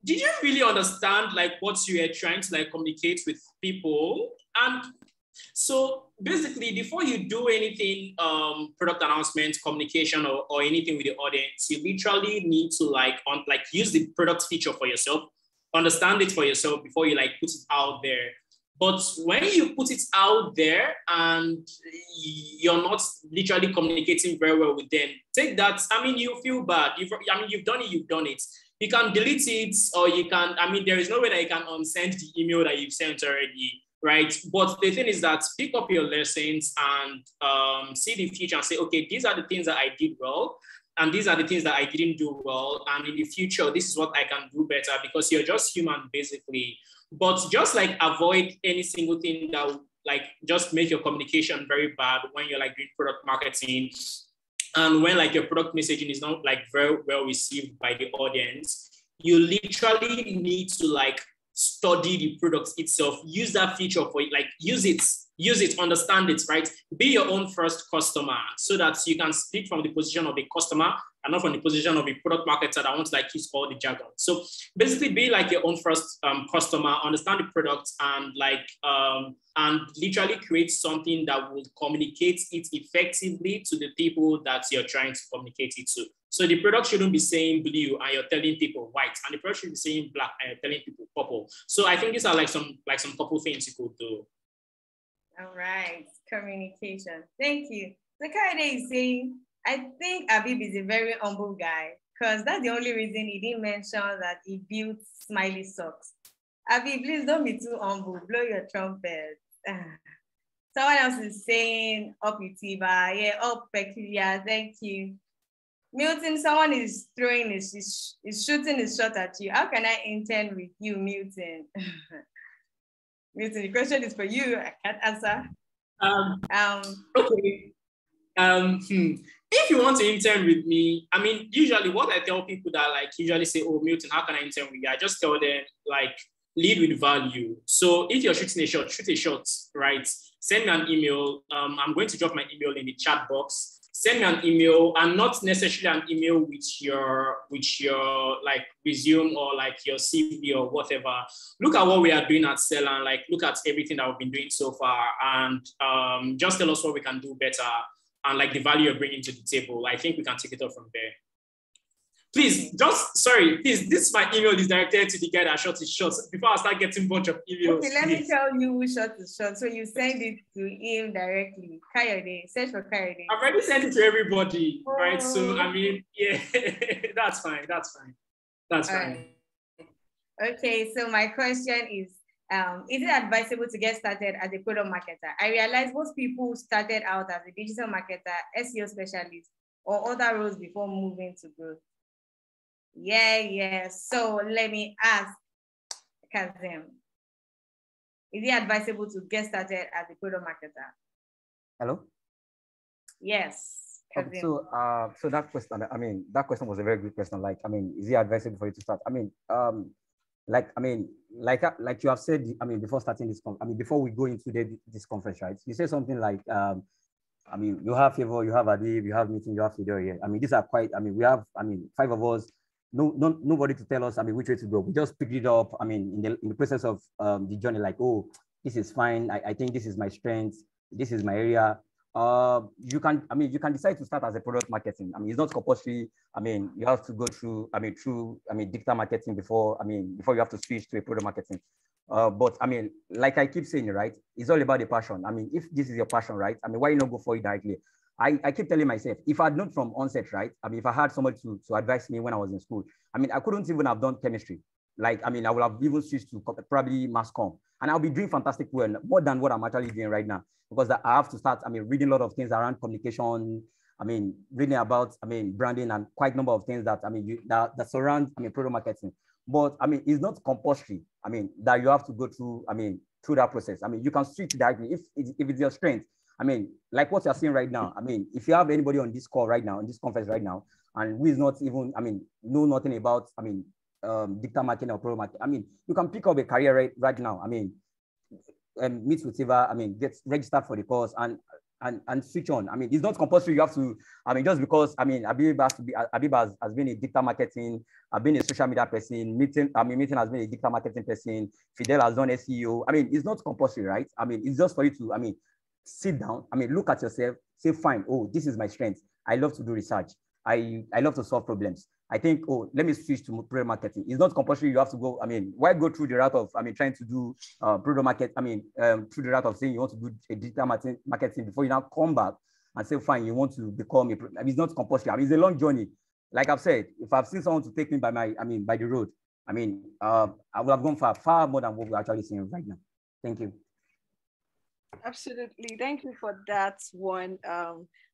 "Did you really understand like what you were trying to like communicate with people?" And so basically, before you do anything, product announcement, communication, or anything with the audience, you literally need to use the product feature for yourself, understand it for yourself before you like put it out there. But when you put it out there and you're not literally communicating very well with them, take that. I mean, you feel bad. You've done it. You've done it. You can delete it, or you can. I mean, there is no way that you can unsend the email that you've sent already. Right. But the thing is that pick up your lessons and see the future and say, okay, these are the things that I did well, and these are the things that I didn't do well. And in the future, this is what I can do better, because you're just human, basically. But just like avoid any single thing that will like just make your communication very bad when you're like doing product marketing. And when like your product messaging is not like very well received by the audience, you literally need to like study the product itself, use that feature for it, like use it, understand it, right? Be your own first customer so that you can speak from the position of a customer and not from the position of a product marketer that wants to like use all the jargon. So basically be like your own first customer, understand the product, and and literally create something that will communicate it effectively to the people that you're trying to communicate it to. So the product shouldn't be saying blue and you're telling people white, and the product should be saying black and you're telling people purple. So I think these are like some couple things you could do. All right, communication. Thank you. So Kaide is saying, I think Habib is a very humble guy, because that's the only reason he didn't mention that he built smiley socks. Habib, please don't be too humble. Blow your trumpet. Someone else is saying, up Utiba. Yeah, up Peculiar. Thank you. Milton, someone is shooting his shot at you. How can I intern with you, Milton? Milton, the question is for you. I can't answer. Okay. If you want to intern with me, I mean, usually what I tell people that like usually say, oh, Milton, how can I intern with you? I just tell them like lead with value. So if you're shooting a shot, shoot a shot, right? Send me an email. I'm going to drop my email in the chat box. Send me an email, and not necessarily an email with your like resume or like your CV or whatever. Look at what we are doing at Selar, and like look at everything that we've been doing so far, and just tell us what we can do better and like the value you're bringing to the table. I think we can take it up from there. Please, please, this my email is directed to the guy that shot his shots before I start getting a bunch of emails. Okay, let me tell you who shot his shot. So you send it to him directly. Kayode, search for Kayode. I've already sent it to everybody, right? So, I mean, yeah, that's fine. Right. Okay, so my question is it advisable to get started as a product marketer? I realize most people started out as a digital marketer, SEO specialist, or other roles before moving to growth. Yeah. So let me ask Kazeem, is it advisable to get started as a product marketer? Hello? Yes. Okay, so that question was a very good question. Like, I mean, is it advisable for you to start? I mean, like you have said, I mean, before starting this, before we go into this conference, right? You say something like, I mean, you have Favour, you have Adib, you have Meeting, you have Fidel here. I mean, these are quite, I mean, we have, 5 of us. nobody to tell us, I mean, which way to go. We just picked it up, I mean, in the process of the journey, like, oh, this is fine. I think this is my strength. This is my area. You can decide to start as a product marketing. I mean, it's not compulsory. I mean, you have to go through, digital marketing before you have to switch to a product marketing. But I mean, like I keep saying, right, it's all about the passion. I mean, if this is your passion, right, I mean, why not go for it directly? I keep telling myself, if I had known from onset, right, I mean, if I had somebody to advise me when I was in school, I mean, I couldn't even have done chemistry. Like, I mean, I would have even switched to probably mass comm, and I'll be doing fantastic well, more than what I'm actually doing right now, because I have to start, I mean, reading a lot of things around communication, I mean, reading about, I mean, branding, and quite a number of things that, I mean, that surround, I mean, product marketing. But, I mean, it's not compulsory, I mean, that you have to go through, I mean, through that process. I mean, you can switch directly if it's your strength. I mean, like what you're seeing right now, I mean, if you have anybody on this call right now, on this conference right now, and who is not even, I mean, know nothing about, I mean, digital marketing or product marketing, I mean, you can pick up a career right now. I mean, meet with Favour, I mean, get registered for the course and switch on. I mean, it's not compulsory. You have to, I mean, just because, I mean, Abibwa has been a digital marketing, I've been a social media person, Milton has been a digital marketing person, Fidel has done SEO. I mean, it's not compulsory, right? I mean, it's just for you to, I mean, sit down, I mean, look at yourself, say, fine, oh, this is my strength. I love to do research. I love to solve problems. I think, oh, let me switch to product marketing. It's not compulsory. You have to go, I mean, why go through the route of, I mean, trying to do product market, I mean, through the route of saying you want to do a digital marketing before you now come back and say, fine, you want to become I mean, it's not compulsory. I mean, it's a long journey. Like I've said, if I've seen someone to take me by by the road, I mean, I would have gone far more than what we're actually seeing right now. Thank you. Absolutely. Thank you for that one,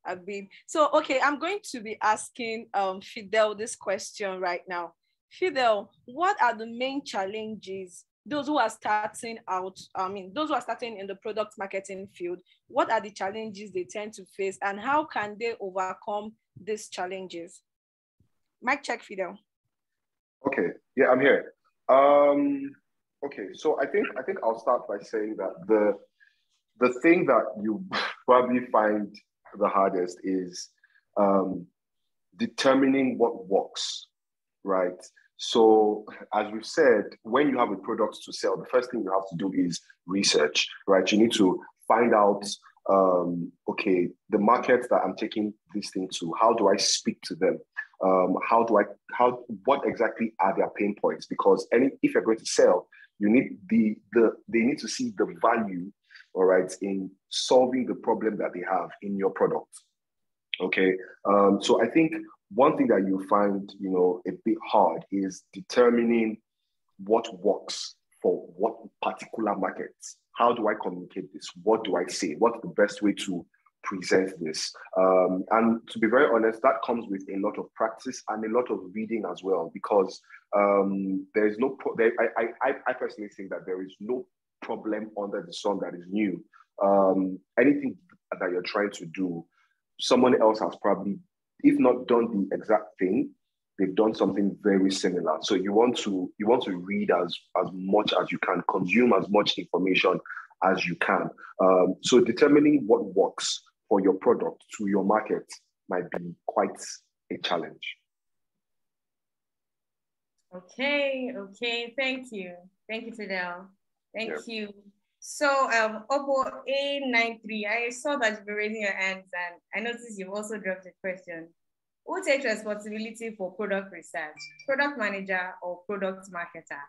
Abib. So, okay, I'm going to be asking Fidel this question right now. Fidel, what are the main challenges those who are starting out, I mean, those who are starting in the product marketing field, what are the challenges they tend to face, and how can they overcome these challenges? Mic check, Fidel. Okay, yeah, I'm here. Okay, so I think I'll start by saying that the thing that you probably find the hardest is determining what works, right? So as we've said, when you have a product to sell, the first thing you have to do is research, right? You need to find out, okay, the market that I'm taking this thing to, how do I speak to them? What exactly are their pain points? Because if you're going to sell, you need they need to see the value, all right, in solving the problem that they have in your product. Okay, so I think one thing that you find, a bit hard is determining what works for what particular markets. How do I communicate this? What do I say? What's the best way to present this? And to be very honest, that comes with a lot of practice and a lot of reading as well, because there is no, I personally think that there is no problem under the sun that is new. Anything that you're trying to do, someone else has probably, if not done the exact thing, they've done something very similar. So you want to read as much as you can, consume as much information as you can. So determining what works for your product to your market might be quite a challenge. Okay, thank you. Thank you, Fidel. Thank you. So, Opo A93, I saw that you've been raising your hands, and I noticed you've also dropped a question. Who takes responsibility for product research? Product manager or product marketer?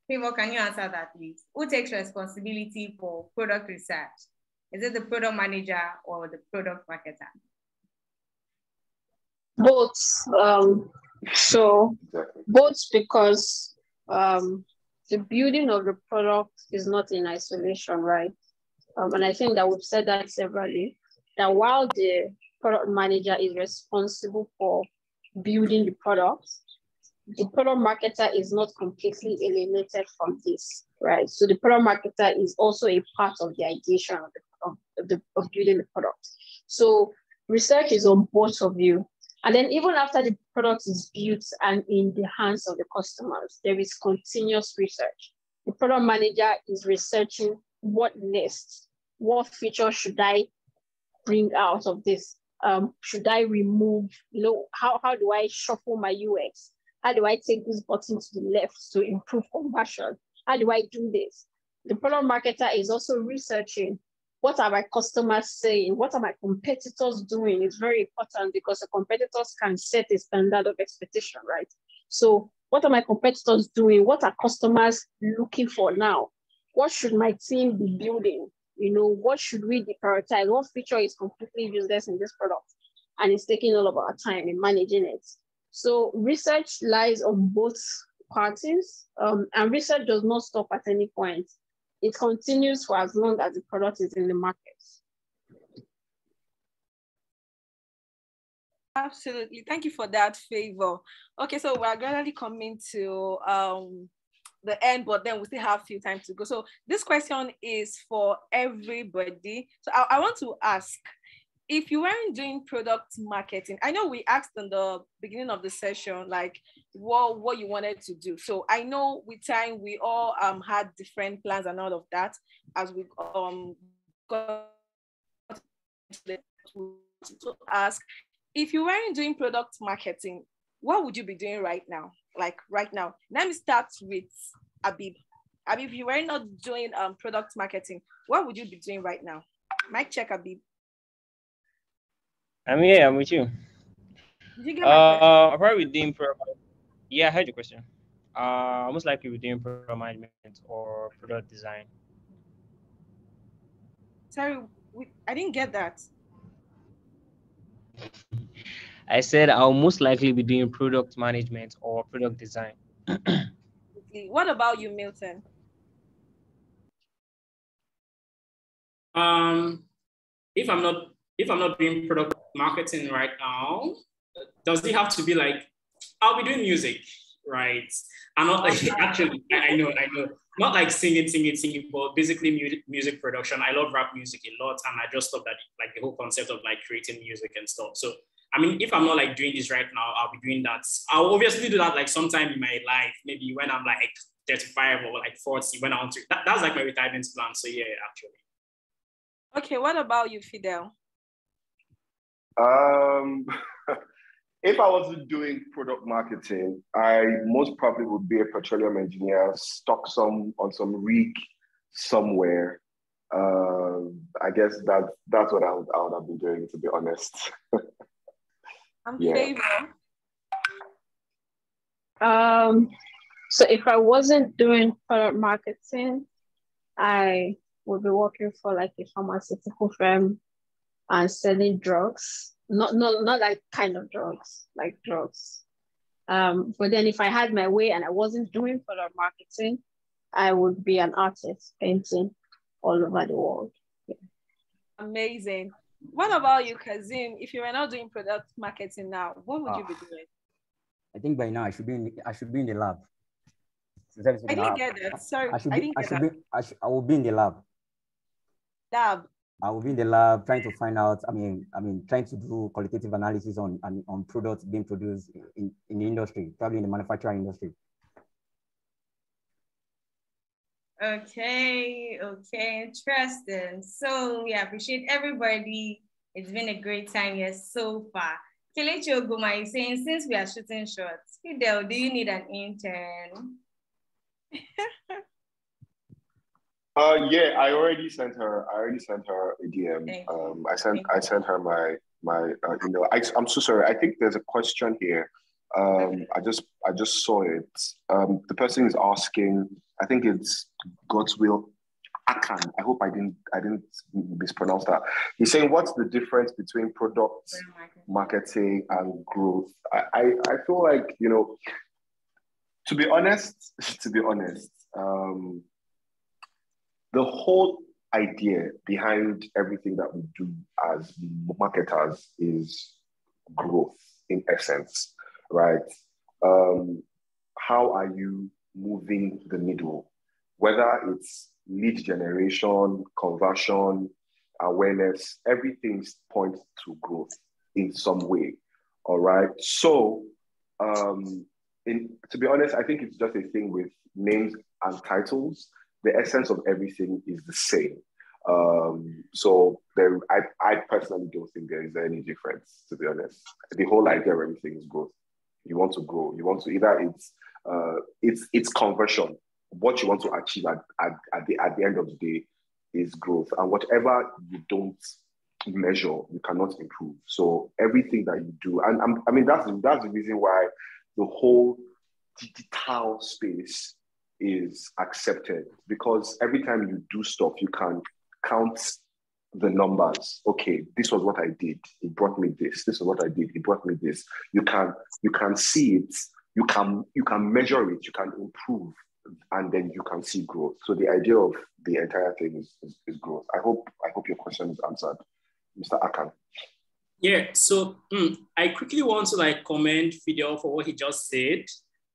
Favour, can you answer that, please? Who takes responsibility for product research? Is it the product manager or the product marketer? Both. Both, because the building of the product is not in isolation, right? And I think that we've said that severally, that while the product manager is responsible for building the product, the product marketer is not completely alienated from this, right? So the product marketer is also a part of the ideation of building the product. So research is on both of you. And then even after the product is built and in the hands of the customers, there is continuous research. The product manager is researching what next, what features should I bring out of this? Should I remove, how do I shuffle my UX? How do I take this button to the left to improve conversion? How do I do this? The product marketer is also researching, what are my customers saying? What are my competitors doing? It's very important because the competitors can set a standard of expectation, right? So what are my competitors doing? What are customers looking for now? What should my team be building? You know, what should we deprioritize? What feature is completely useless in this product? And it's taking all of our time in managing it. So research lies on both parties, and research does not stop at any point. It continues for as long as the product is in the market. Absolutely. Thank you for that, Favour. Okay, so we're gradually coming to the end, but then we still have a few time to go. So this question is for everybody. So I want to ask, if you weren't doing product marketing, I know we asked in the beginning of the session, like what you wanted to do. So I know with time, we all had different plans and all of that as we got to ask, if you weren't doing product marketing, what would you be doing right now? Like right now, let me start with Abib. Abib, if you were not doing product marketing, what would you be doing right now? Mic check, Abib. I'm here, I'm with you. Did you get my question? I'll probably be doing yeah, I heard your question. Most likely we're doing product management or product design. Sorry, I didn't get that. I said I'll most likely be doing product management or product design. What about you, Milton? If I'm not doing product marketing right now, does it have to be like, I'll be doing music, right? I'm not like, actually, I know, not like singing, but basically music production. I love rap music a lot, and I just love that, like the whole concept of like creating music and stuff. So, I mean, if I'm not like doing this right now, I'll be doing that. I'll obviously do that like sometime in my life, maybe when I'm like 35 or like 40, when I want to. That's like my retirement plan. So yeah, actually. Okay, what about you, Fidel? If I wasn't doing product marketing, I most probably would be a petroleum engineer, stuck on some rig somewhere. I guess that's what I would have been doing, to be honest. Yeah. Favor. So if I wasn't doing product marketing, I would be working for like a pharmaceutical firm and selling drugs. Not like kind of drugs, like drugs. But then if I had my way and I wasn't doing product marketing, I would be an artist painting all over the world. Yeah. Amazing. What about you, Kazeem? If you were not doing product marketing now, what would you be doing? I think by now I should be in the lab. I didn't get that. Sorry, I will be in the lab. Lab. I will be in the lab trying to find out. Trying to do qualitative analysis on products being produced in the industry, probably in the manufacturing industry. Okay, interesting. So we appreciate everybody. It's been a great time here so far. Kelechi Oguma is saying, since we are shooting shots, Fidel, do you need an intern? Yeah, I already sent her a DM. I sent her my email. I'm so sorry. I think there's a question here. Okay. I just saw it. The person is asking, I think it's Godswill Akan. I hope I didn't mispronounce that. He's saying, what's the difference between product marketing and growth? I feel like, to be honest, the whole idea behind everything that we do as marketers is growth in essence, right? How are you moving the needle? Whether it's lead generation, conversion, awareness, everything points to growth in some way, all right? So, to be honest, I think it's just a thing with names and titles. The essence of everything is the same. I personally don't think there is any difference, to be honest. The whole idea of everything is growth. You want to grow. You want to either it's conversion. What you want to achieve at the end of the day is growth. And whatever you don't measure, you cannot improve. So everything that you do, and I mean that's the reason why the whole digital space is accepted, because every time you do stuff, you can count the numbers. Okay, this was what I did. It brought me this. This is what I did. It brought me this. You can see it. You can measure it. You can improve, and then you can see growth. So the idea of the entire thing is growth. I hope your question is answered, Mr. Akan. Yeah. So I quickly want to commend Fidel for what he just said.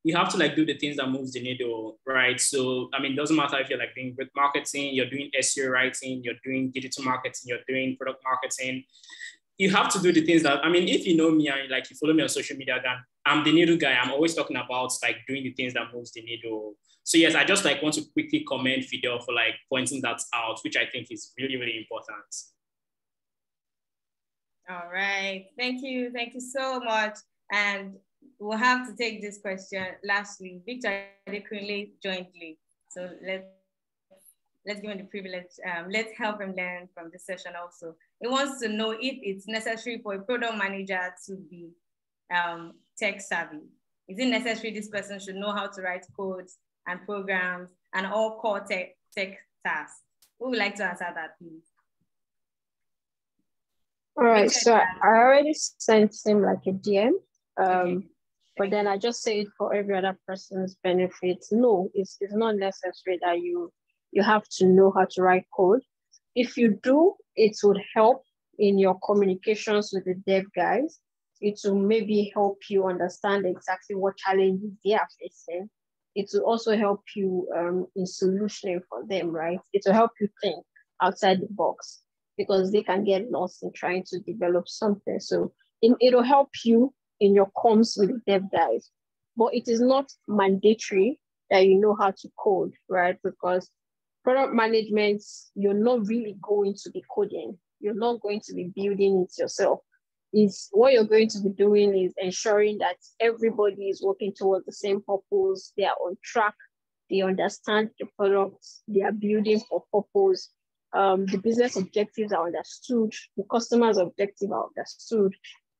You have to do the things that moves the needle, right? So, I mean, it doesn't matter if you're doing web marketing, you're doing SEO writing, you're doing digital marketing, you're doing product marketing. You have to do the things that, I mean, if you know me and you follow me on social media, then I'm the needle guy. I'm always talking about doing the things that moves the needle. So yes, I just want to quickly commend Fidel for pointing that out, which I think is really, really important. All right, thank you so much. And we'll have to take this question lastly. Victor Adekunle jointly. So let's give him the privilege. Let's help him learn from this session also. He wants to know if it's necessary for a product manager to be tech savvy. Is it necessary this person should know how to write codes and programs and all core tech tasks? Who would like to answer that, please? All right, so I already sent him a DM. Okay. But then I just say it for every other person's benefit. No, it's not necessary that you have to know how to write code. If you do, it would help in your communications with the dev guys. It will maybe help you understand exactly what challenges they are facing. It will also help you in solutioning for them, right? It will help you think outside the box, because they can get lost in trying to develop something. So it'll help you in your comms with the dev guys, but it is not mandatory that you know how to code, right? Because product management, you're not really going to be coding. You're not going to be building it yourself. What you're going to be doing is ensuring that everybody is working towards the same purpose. They are on track. They understand the products. They are building for purpose. The business objectives are understood. The customer's objectives are understood.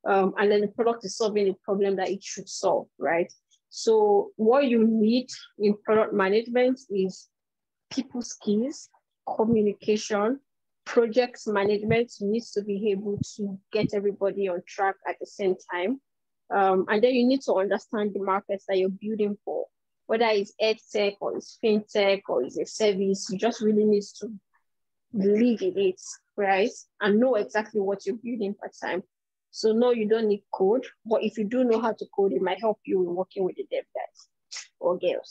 And then the product is solving a problem that it should solve, right? So what you need in product management is people skills, communication, project management. You need to be able to get everybody on track at the same time. And then you need to understand the markets that you're building for, whether it's edtech or it's fintech or it's a service. You just really need to believe in it, right? And know exactly what you're building per time. So no, you don't need code, but if you do know how to code, it might help you in working with the dev guys or girls.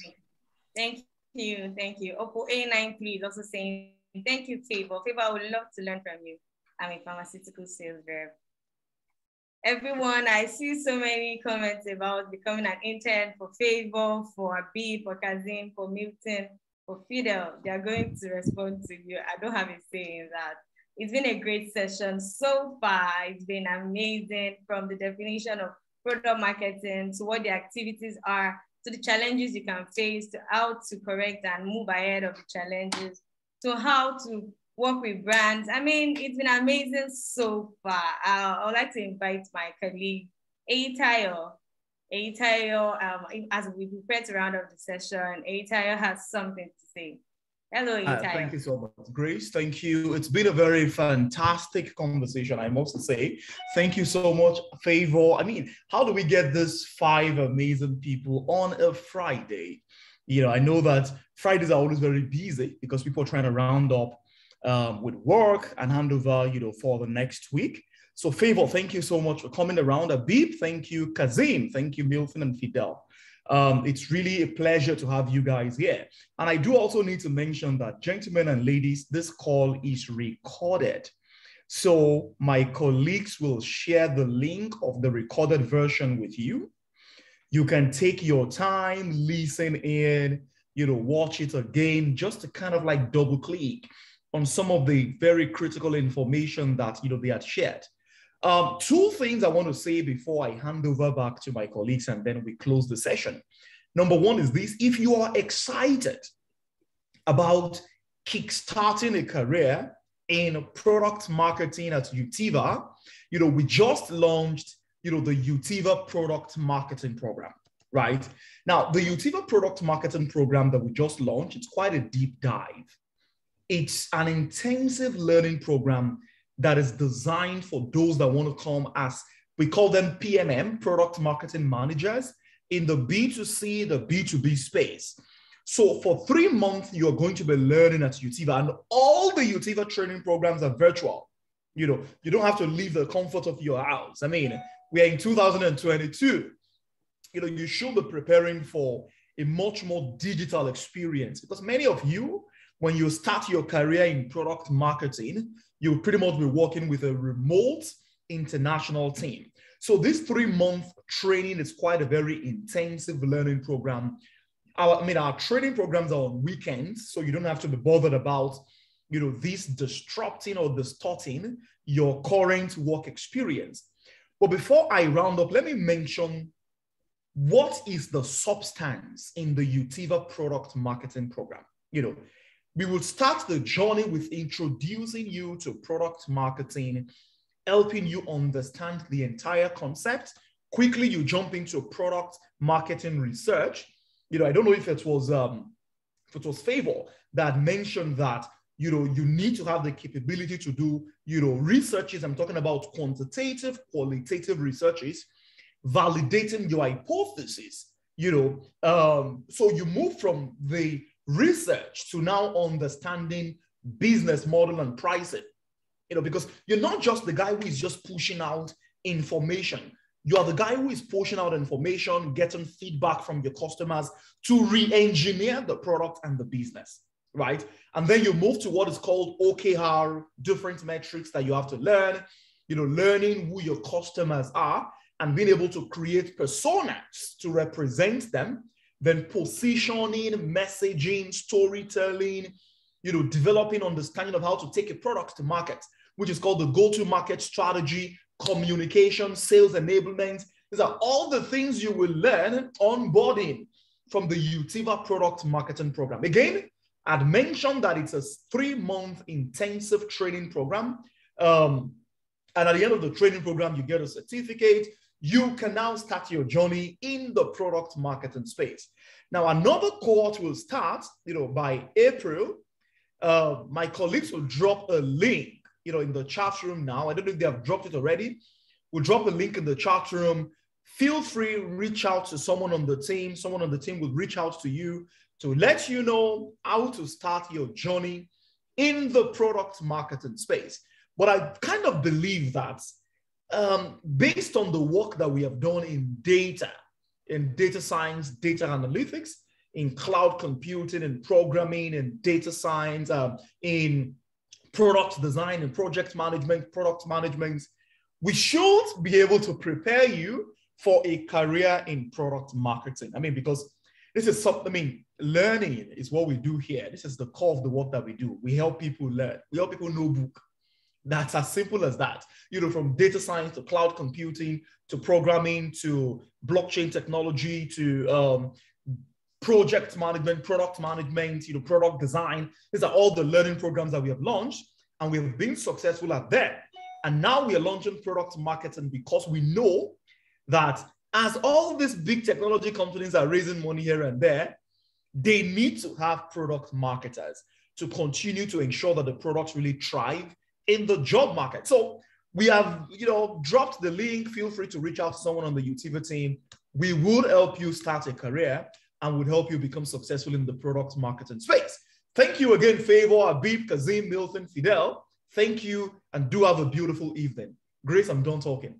Thank you. Oppo A93 is also saying, thank you, Favour. Favour, I would love to learn from you. I'm a pharmaceutical sales rep. Everyone, I see so many comments about becoming an intern for Favour, for Habib, for Kazeem, for Milton, for Fidel. They are going to respond to you. I don't have a say in that. It's been a great session so far. It's been amazing, from the definition of product marketing to what the activities are, to the challenges you can face, to how to correct and move ahead of the challenges, to how to work with brands. I mean, it's been amazing so far. I would like to invite my colleague, Eitayo. As we prepare to round up the session, Eitayo has something to say. Hello, Eitayo. Thank you so much, Grace. Thank you. It's been a very fantastic conversation, I must say. Thank you so much, Favour. I mean, how do we get these 5 amazing people on a Friday? I know that Fridays are always very busy because people are trying to round up with work and hand over, for the next week. So Favour, thank you so much for coming around. Habib, thank you. Kazeem, thank you. Milton and Fidel. It's really a pleasure to have you guys here. And I do also need to mention that, gentlemen and ladies, this call is recorded. So my colleagues will share the link of the recorded version with you. You can take your time, listen in, watch it again, just to kind of double click on some of the very critical information that, they had shared. Two things I want to say before I hand over back to my colleagues and then we close the session. Number one is this: if you are excited about kickstarting a career in product marketing at Utiva, we just launched, the Utiva product marketing program, right? Now, the Utiva product marketing program that we just launched, it's quite a deep dive. It's an intensive learning program that is designed for those that want to come as, we call them PMM, product marketing managers, in the B2C, the B2B space. So for 3 months, you're going to be learning at Utiva, and all the Utiva training programs are virtual. You don't have to leave the comfort of your house. I mean, we are in 2022. You should be preparing for a much more digital experience, because many of you, when you start your career in product marketing, you'll pretty much be working with a remote international team. So this 3-month training is quite a very intensive learning program. Our training programs are on weekends, so you don't have to be bothered about, this disrupting or distorting your current work experience. But before I round up, let me mention what is the substance in the Utiva product marketing program. We will start the journey with introducing you to product marketing, helping you understand the entire concept. Quickly, you jump into product marketing research. I don't know if it was Favour that mentioned that, you need to have the capability to do, researches. I'm talking about quantitative, qualitative researches, validating your hypothesis, so you move from the research to now understanding business model and pricing, because you're not just the guy who is just pushing out information. You are the guy who is pushing out information, getting feedback from your customers to re-engineer the product and the business, right? And then you move to what is called OKR, different metrics that you have to learn, learning who your customers are and being able to create personas to represent them, then positioning, messaging, storytelling, developing understanding of how to take a product to market, which is called the go-to-market strategy, communication, sales enablement. These are all the things you will learn onboarding from the Utiva product marketing program. Again, I'd mentioned that it's a 3-month intensive training program. And at the end of the training program, you get a certificate. You can now start your journey in the product marketing space. Now, another cohort will start, by April. My colleagues will drop a link, in the chat room now. I don't know if they have dropped it already. We'll drop a link in the chat room. Feel free, reach out to someone on the team. Someone on the team will reach out to you to let you know how to start your journey in the product marketing space. But I kind of believe that based on the work that we have done in data science, data analytics, in cloud computing, in programming, in data science, in product design and project management, product management, we should be able to prepare you for a career in product marketing. Because this is something, learning is what we do here. This is the core of the work that we do. We help people learn. We help people know book. That's as simple as that. From data science to cloud computing, to programming, to blockchain technology, to project management, product management, product design. These are all the learning programs that we have launched, and we have been successful at them. And now we are launching product marketing because we know that as all these big technology companies are raising money here and there, they need to have product marketers to continue to ensure that the products really thrive in the job market. So we have, dropped the link. Feel free to reach out to someone on the Utiva team. We would help you start a career and would help you become successful in the product marketing space. Thank you again, Favour, Habib, Kazeem, Milton, Fidel. Thank you, and do have a beautiful evening. Grace, I'm done talking.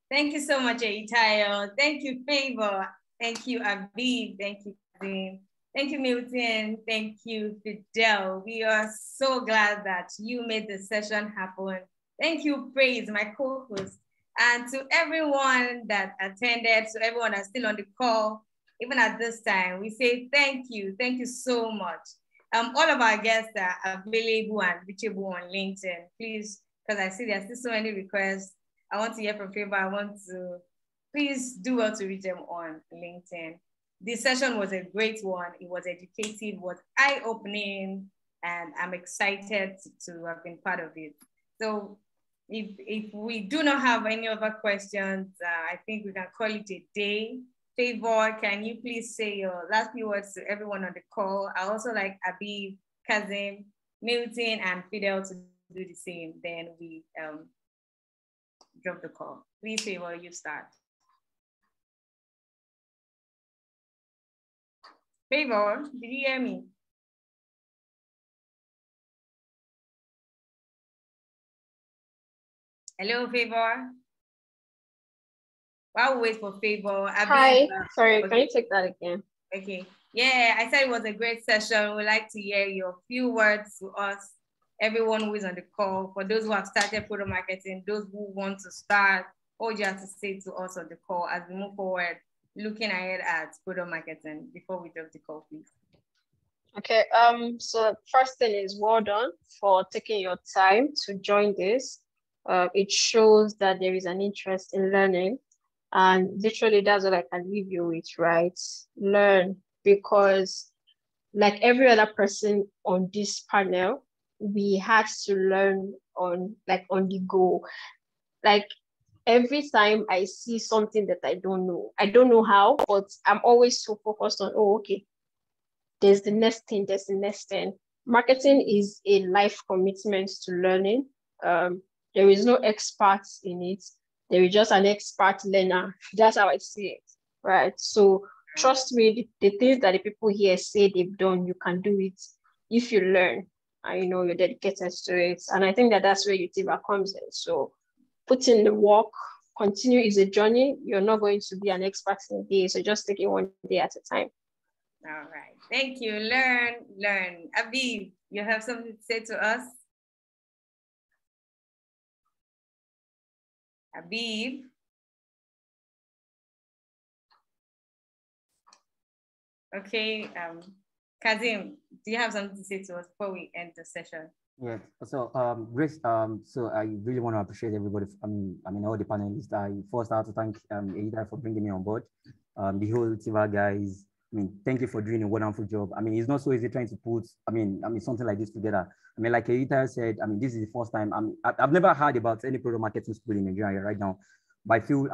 Thank you so much, Aitayo. Thank you, Favour. Thank you, Habib. Thank you, Kazeem. Thank you, Milton. Thank you, Fidel. We are so glad that you made the session happen. Thank you, Praise, my co-host. And to everyone that attended, to everyone that's still on the call, even at this time, we say thank you. Thank you so much. All of our guests are available and reachable on LinkedIn. Please because I see there's still so many requests. I want to hear from Favour. Please do well to reach them on LinkedIn. This session was a great one. It was educative, it was eye-opening, and I'm excited to have been part of it. So if we do not have any other questions, I think we can call it a day. Favour, can you please say your last few words to everyone on the call? I also like Habib, Kazeem, Milton, and Fidel to do the same. Then we drop the call. Please, Favour, you start. Favour, did you hear me? Hello, Favour. While we wait for Favour, hi. Sorry, can you take that again? Okay. Yeah, I said it was a great session. We'd like to hear your few words to us, everyone who is on the call, for those who have started product marketing, those who want to start, what you have to say to us on the call as we move forward, looking ahead at product marketing before we drop the call, please. Okay, so first thing is well done for taking your time to join this. It shows that there is an interest in learning, and literally that's what I can leave you with, right? Learn, because like every other person on this panel, we had to learn on the go. Like every time I see something that I don't know how, but I'm always so focused on, oh, okay, there's the next thing. Marketing is a life commitment to learning. There is no experts in it. There is just an expert learner. That's how I see it, right? So trust me, the things that the people here say they've done, you can do it if you learn and you're dedicated to it. And I think that that's where Utiva comes in. So put in the work, continue, is a journey. You're not going to be an expert in a day. So just take it one day at a time. All right. Thank you. Learn. Habib, you have something to say to us? Habib. Okay. Kazeem, do you have something to say to us before we end the session? Yeah. So, Grace. So I really want to appreciate everybody. I mean, all the panelists. I first have to thank Ada for bringing me on board. The whole Tiva guys. I mean, thank you for doing a wonderful job. I mean, it's not so easy trying to put, something like this together. I mean, like Eita said, this is the first time. I've never heard about any product marketing school in Nigeria right now, but I feel,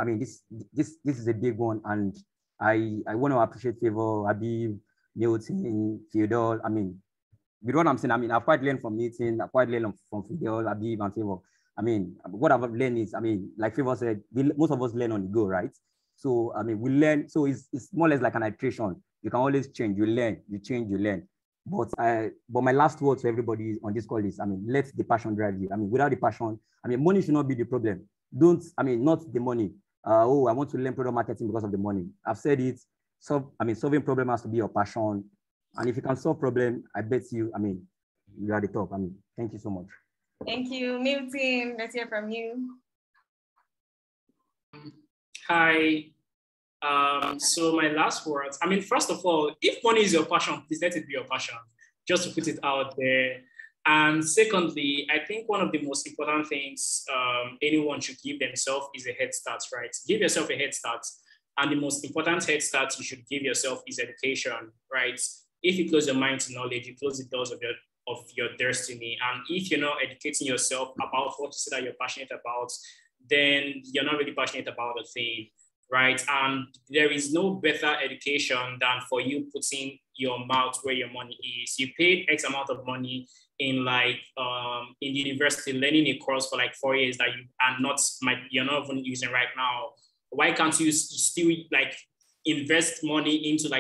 this is a big one, and I want to appreciate Favour, Habib, Milton, Fidel. With what I'm saying, I've quite learned from Milton, I've quite learned from Fidel, Habib, and Favour. What I've learned is, like Favour said, most of us learn on the go, right? So, we learn, so it's more or less like an iteration. You can always change, you learn, you change, you learn. But my last word to everybody on this call is, let the passion drive you. Without the passion, money should not be the problem. Not the money. I want to learn product marketing because of the money. I've said it. So, solving problem has to be your passion. And if you can solve problem, I bet you, you are the top. Thank you so much. Thank you. Milton, let's hear from you. Hi. So my last words, first of all, if money is your passion, please let it be your passion, just to put it out there. And secondly, I think one of the most important things anyone should give themselves is a head start, right? Give yourself a head start. And the most important head start you should give yourself is education, right? If you close your mind to knowledge, you close the doors of your destiny. And if you're not educating yourself about what you say that you're passionate about, then you're not really passionate about the thing. Right? And there is no better education than for you putting your mouth where your money is. You paid X amount of money in in university, learning a course for 4 years that you're not even using right now. Why can't you still invest money into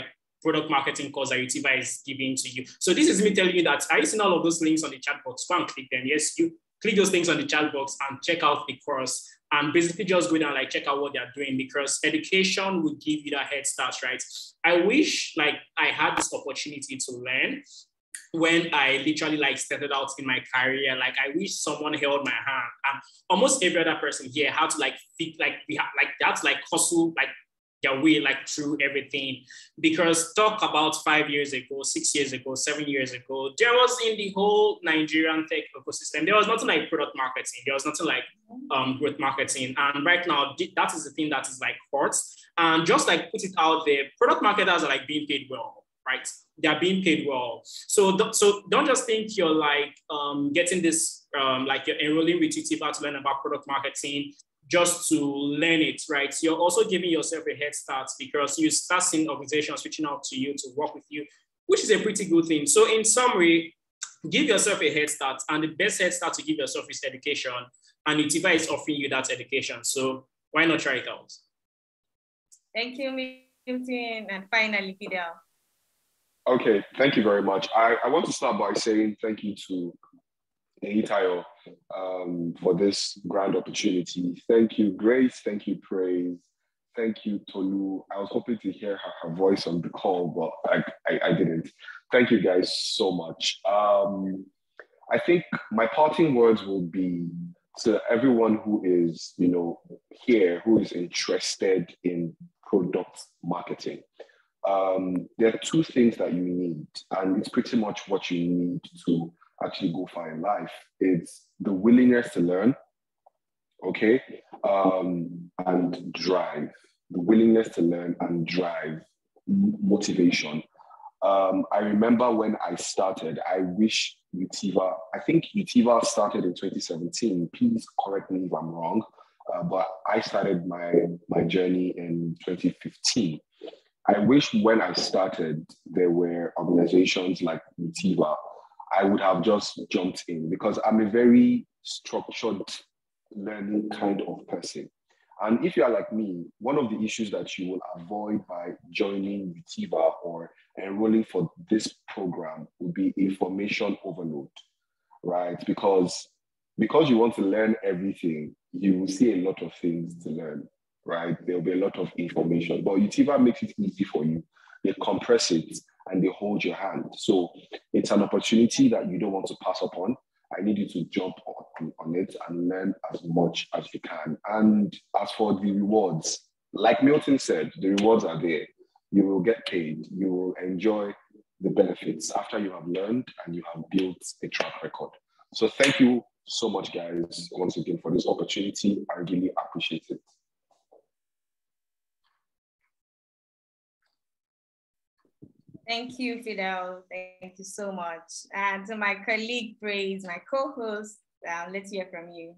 product marketing course that Utiva is giving to you? So this is me telling you that I seen all of those links on the chat box. Go and click them. Yes, you click those things on the chat box and check out the course. And basically just go down, check out what they're doing, because education will give you that head start, right? I wish I had this opportunity to learn when I literally started out in my career. I wish someone held my hand. And almost every other person here had to they had to hustle their way like through everything. Because talk about 5 years ago, 6 years ago, 7 years ago, there was in the whole Nigerian tech ecosystem, there was nothing like product marketing. There was nothing like growth marketing. And right now, that is the thing that is like hot. And just like put it out there, product marketers are like being paid well, right? They're being paid well. So don't just think you're like getting this, like you're enrolling with Utiva to learn about product marketing just to learn it, right? You're also giving yourself a head start because you start seeing organizations reaching out to you to work with you, which is a pretty good thing. So in summary, give yourself a head start, and the best head start to give yourself is education, and Utiva is offering you that education. So why not try it out? Thank you, Milton. And finally, Fidel. Okay, thank you very much. I want to start by saying thank you to Tayo for this grand opportunity. Thank you, Grace. Thank you, Praise. Thank you, Tolu. I was hoping to hear her voice on the call, but I didn't. Thank you guys so much. I think my parting words will be to everyone who is, here, who is interested in product marketing. There are two things that you need, and it's pretty much what you need to actually go far in life. It's the willingness to learn, okay, and drive. The willingness to learn and drive, motivation. I remember when I started, I wish Utiva, I think Utiva started in 2017. Please correct me if I'm wrong, but I started my journey in 2015. I wish when I started, there were organizations like Utiva. I would have just jumped in because I'm a very structured learning kind of person. And if you are like me, one of the issues that you will avoid by joining Utiva or enrolling for this program would be information overload, right? Because you want to learn everything, you will see a lot of things to learn, right? There'll be a lot of information, but Utiva makes it easy for you. They compress it and they hold your hand. So it's an opportunity that you don't want to pass up on. I need you to jump on it and learn as much as you can. And as for the rewards, like Milton said, the rewards are there. You will get paid. You will enjoy the benefits after you have learned and you have built a track record. So thank you so much, guys, once again for this opportunity. I really appreciate it. Thank you, Fidel. Thank you so much. And to my colleague, Praise, my co-host, let's hear from you.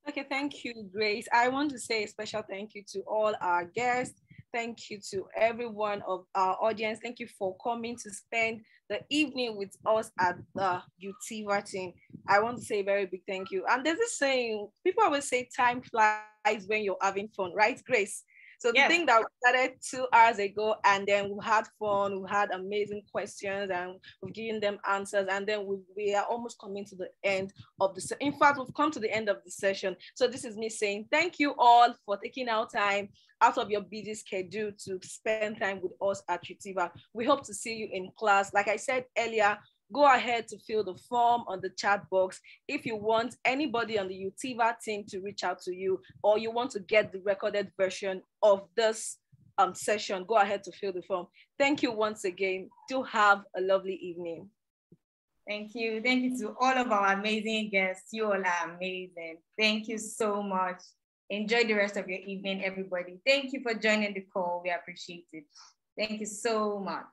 Okay, thank you, Grace. I want to say a special thank you to all our guests. Thank you to everyone of our audience. Thank you for coming to spend the evening with us at the Utiva team. I want to say a very big thank you. And there's this saying, people always say time flies when you're having fun, right, Grace? So the thing that we started 2 hours ago, and then we had fun, we had amazing questions, and we've given them answers, and then we are almost coming to the end of the session. In fact, we've come to the end of the session. So this is me saying thank you all for taking our time out of your busy schedule to spend time with us at Utiva. We hope to see you in class. Like I said earlier, go ahead to fill the form on the chat box. If you want anybody on the Utiva team to reach out to you, or you want to get the recorded version of this session, go ahead to fill the form. Thank you once again. Do have a lovely evening. Thank you. Thank you to all of our amazing guests. You all are amazing. Thank you so much. Enjoy the rest of your evening, everybody. Thank you for joining the call. We appreciate it. Thank you so much.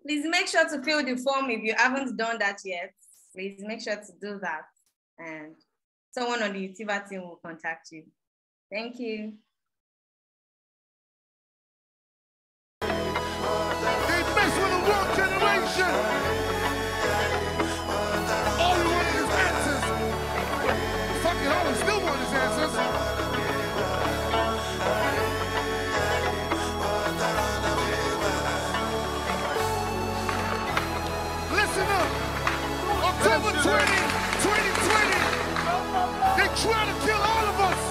Please make sure to fill the form if you haven't done that yet. Please make sure to do that. And someone on the Utiva team will contact you. Thank you. They mess with a wrong generation. All you want is answers. They trying to kill all of us.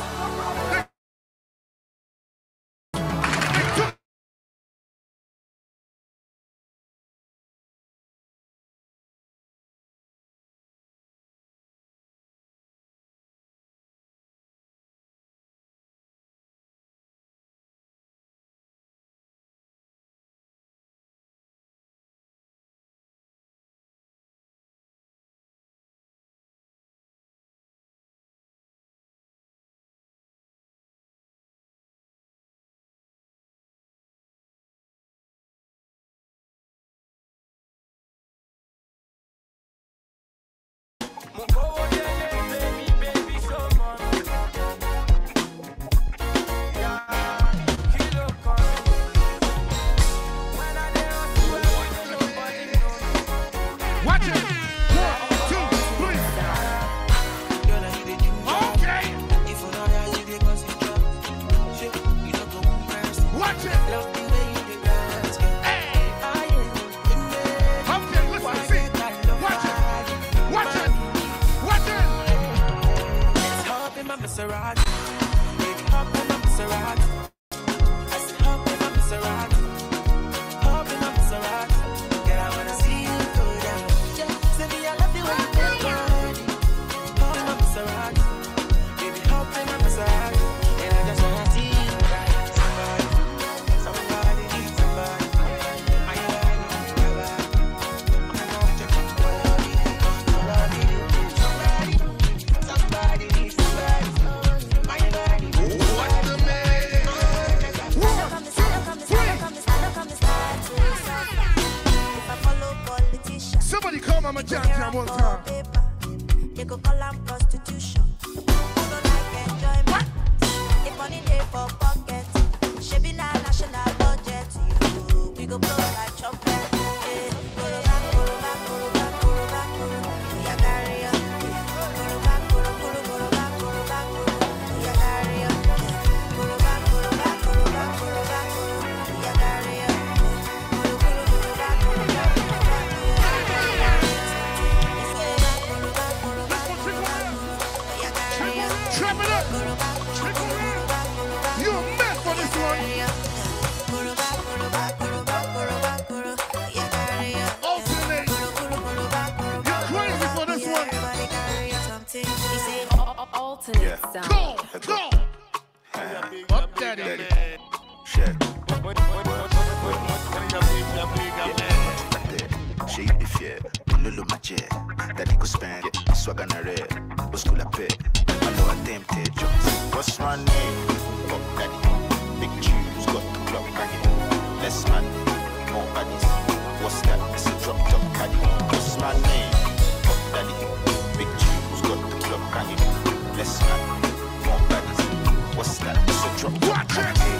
Watch it!